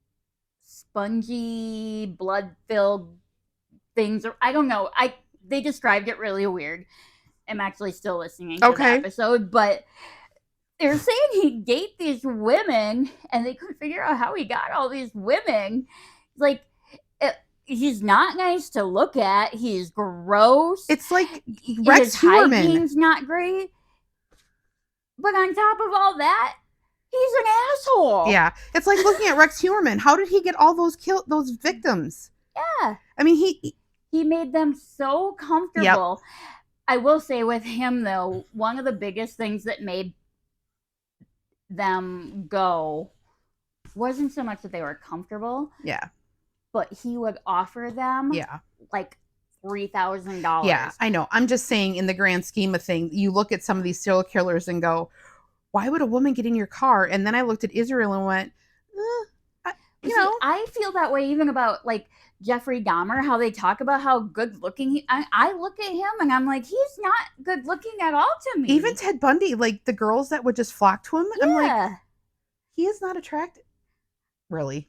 spongy blood-filled things, or I don't know. They described it really weird. I'm actually still listening to the episode, but they're saying he'd date these women and they couldn't figure out how he got all these women. Like he's not nice to look at. He's gross. It's like Rex Heuermann. His hygiene's not great. But on top of all that, he's an asshole. Yeah. It's like looking at Rex Heuermann. How did he get all those victims? Yeah. I mean, he made them so comfortable. Yep. I will say with him, though, one of the biggest things that made them go wasn't so much that they were comfortable. Yeah. But he would offer them like $3,000. Yeah, I know. I'm just saying in the grand scheme of things, you look at some of these serial killers and go, why would a woman get in your car? And then I looked at Israel and went, I feel that way even about like Jeffrey Dahmer, how they talk about how good looking I look at him and I'm like, he's not good looking at all to me. Even Ted Bundy, like the girls that would just flock to him, I'm like, he is not attractive. Really?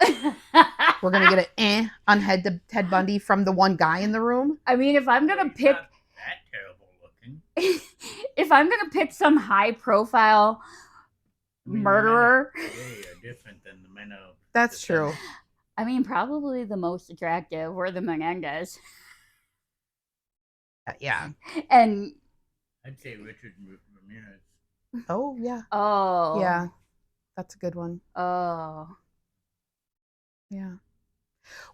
We're going to get an on Ted Bundy from the one guy in the room? I mean, if I'm going to pick... Not that terrible looking. If I'm going to pick some high-profile murderer... They are different than the men of... That's true. I mean, probably the most attractive were the Menendez. Yeah. And... I'd say Richard Ramirez. Oh, yeah. Oh. Yeah. That's a good one. Oh. Yeah.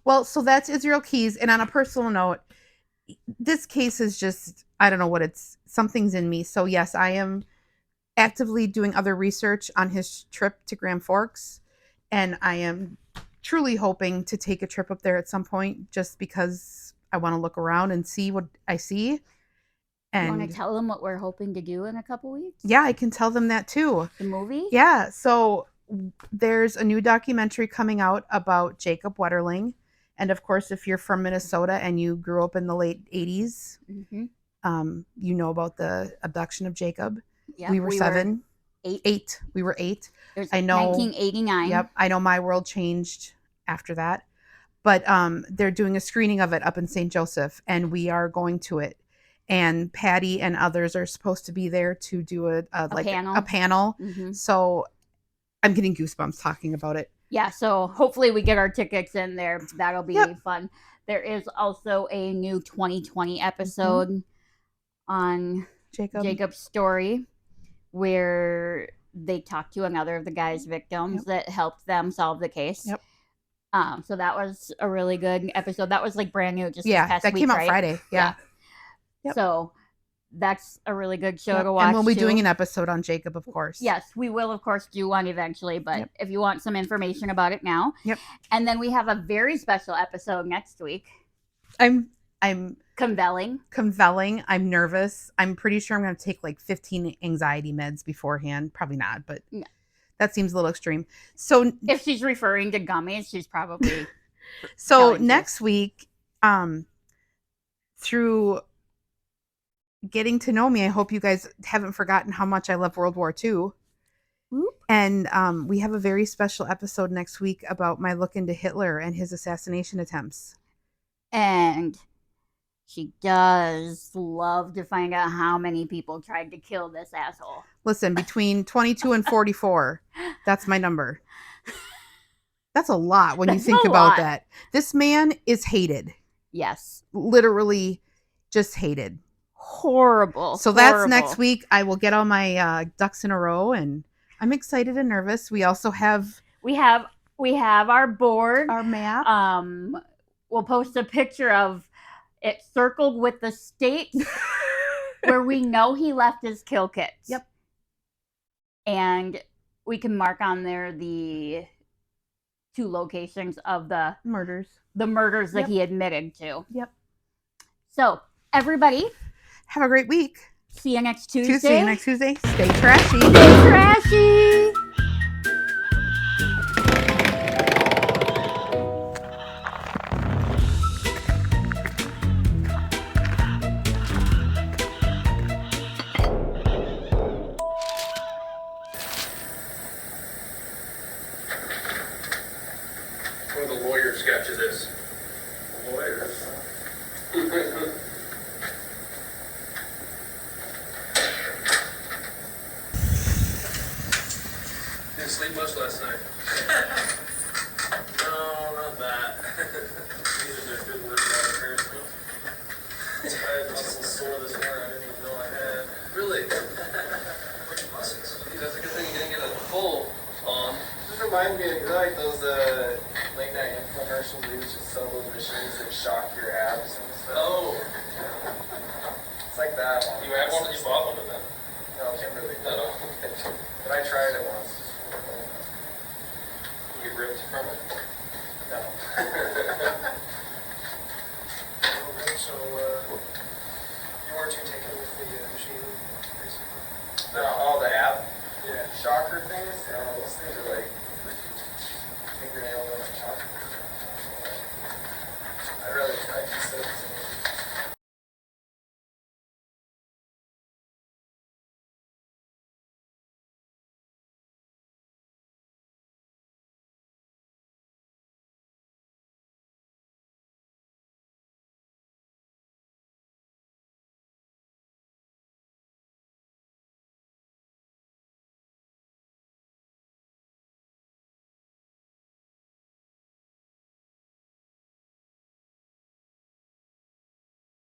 Well, so that's Israel Keys. And on a personal note, this case is just, I don't know what something's in me. So yes, I am actively doing other research on his trip to Grand Forks. And I am truly hoping to take a trip up there at some point just because I want to look around and see what I see. And you want to tell them what we're hoping to do in a couple weeks? Yeah, I can tell them that too. The movie? Yeah. So there's a new documentary coming out about Jacob Wetterling. And of course, if you're from Minnesota and you grew up in the late 80s, you know about the abduction of Jacob. Yep, we were 7. 8. We were 8. It was 1989. Yep. I know my world changed after that. But they're doing a screening of it up in St. Joseph, and we are going to it. And Patty and others are supposed to be there to do a panel. Mm-hmm. So I'm getting goosebumps talking about it. Yeah, so hopefully we get our tickets in there. That'll be fun. There is also a new 2020 episode on Jacob's story where they talked to another of the guy's victims that helped them solve the case. Yep. So that was a really good episode. That was like brand new just this past week, came out Friday. Yeah. Yep. So that's a really good show to watch. And we'll be doing an episode on Jacob, of course. Yes, we will, of course, do one eventually. But if you want some information about it now. Yep. And then we have a very special episode next week. I'm convelling. I'm nervous. I'm pretty sure I'm going to take like 15 anxiety meds beforehand. Probably not, but that seems a little extreme. So if she's referring to gummies, she's probably. So next week, through getting to know me, I hope you guys haven't forgotten how much I love World War II. Whoop. And we have a very special episode next week about my look into Hitler and his assassination attempts. And she does love to find out how many people tried to kill this asshole. Listen, between 22 and 44, that's my number. That's a lot when you think about that. This man is hated. Yes. Literally just hated. Horrible. So that's next week. I will get all my ducks in a row, and I'm excited and nervous. We also have our board, our map. We'll post a picture of it circled with the states where we know he left his kill kits. Yep. And we can mark on there the 2 locations of the murders that Yep. he admitted to. Yep. So, everybody, have a great week. see you next Tuesday. See you next Tuesday. Stay trashy. Stay trashy. One of the lawyer sketches is. Lawyers? Didn't sleep much last night. No, not that. These are just good workout apparently. I had muscles sore this morning. I didn't even know I had. Really? Which muscles? That's a good thing you didn't get a full on. This reminds me of like those late night infomercials where you just sell those machines that shock your abs and stuff. Oh. It's like that one. You had one? You bought one of them? No, Kimberly. No. But I tried it once. You get ripped from it? No. Okay, so you weren't too taken with the machine recently? No, oh, the ab Yeah. shocker things?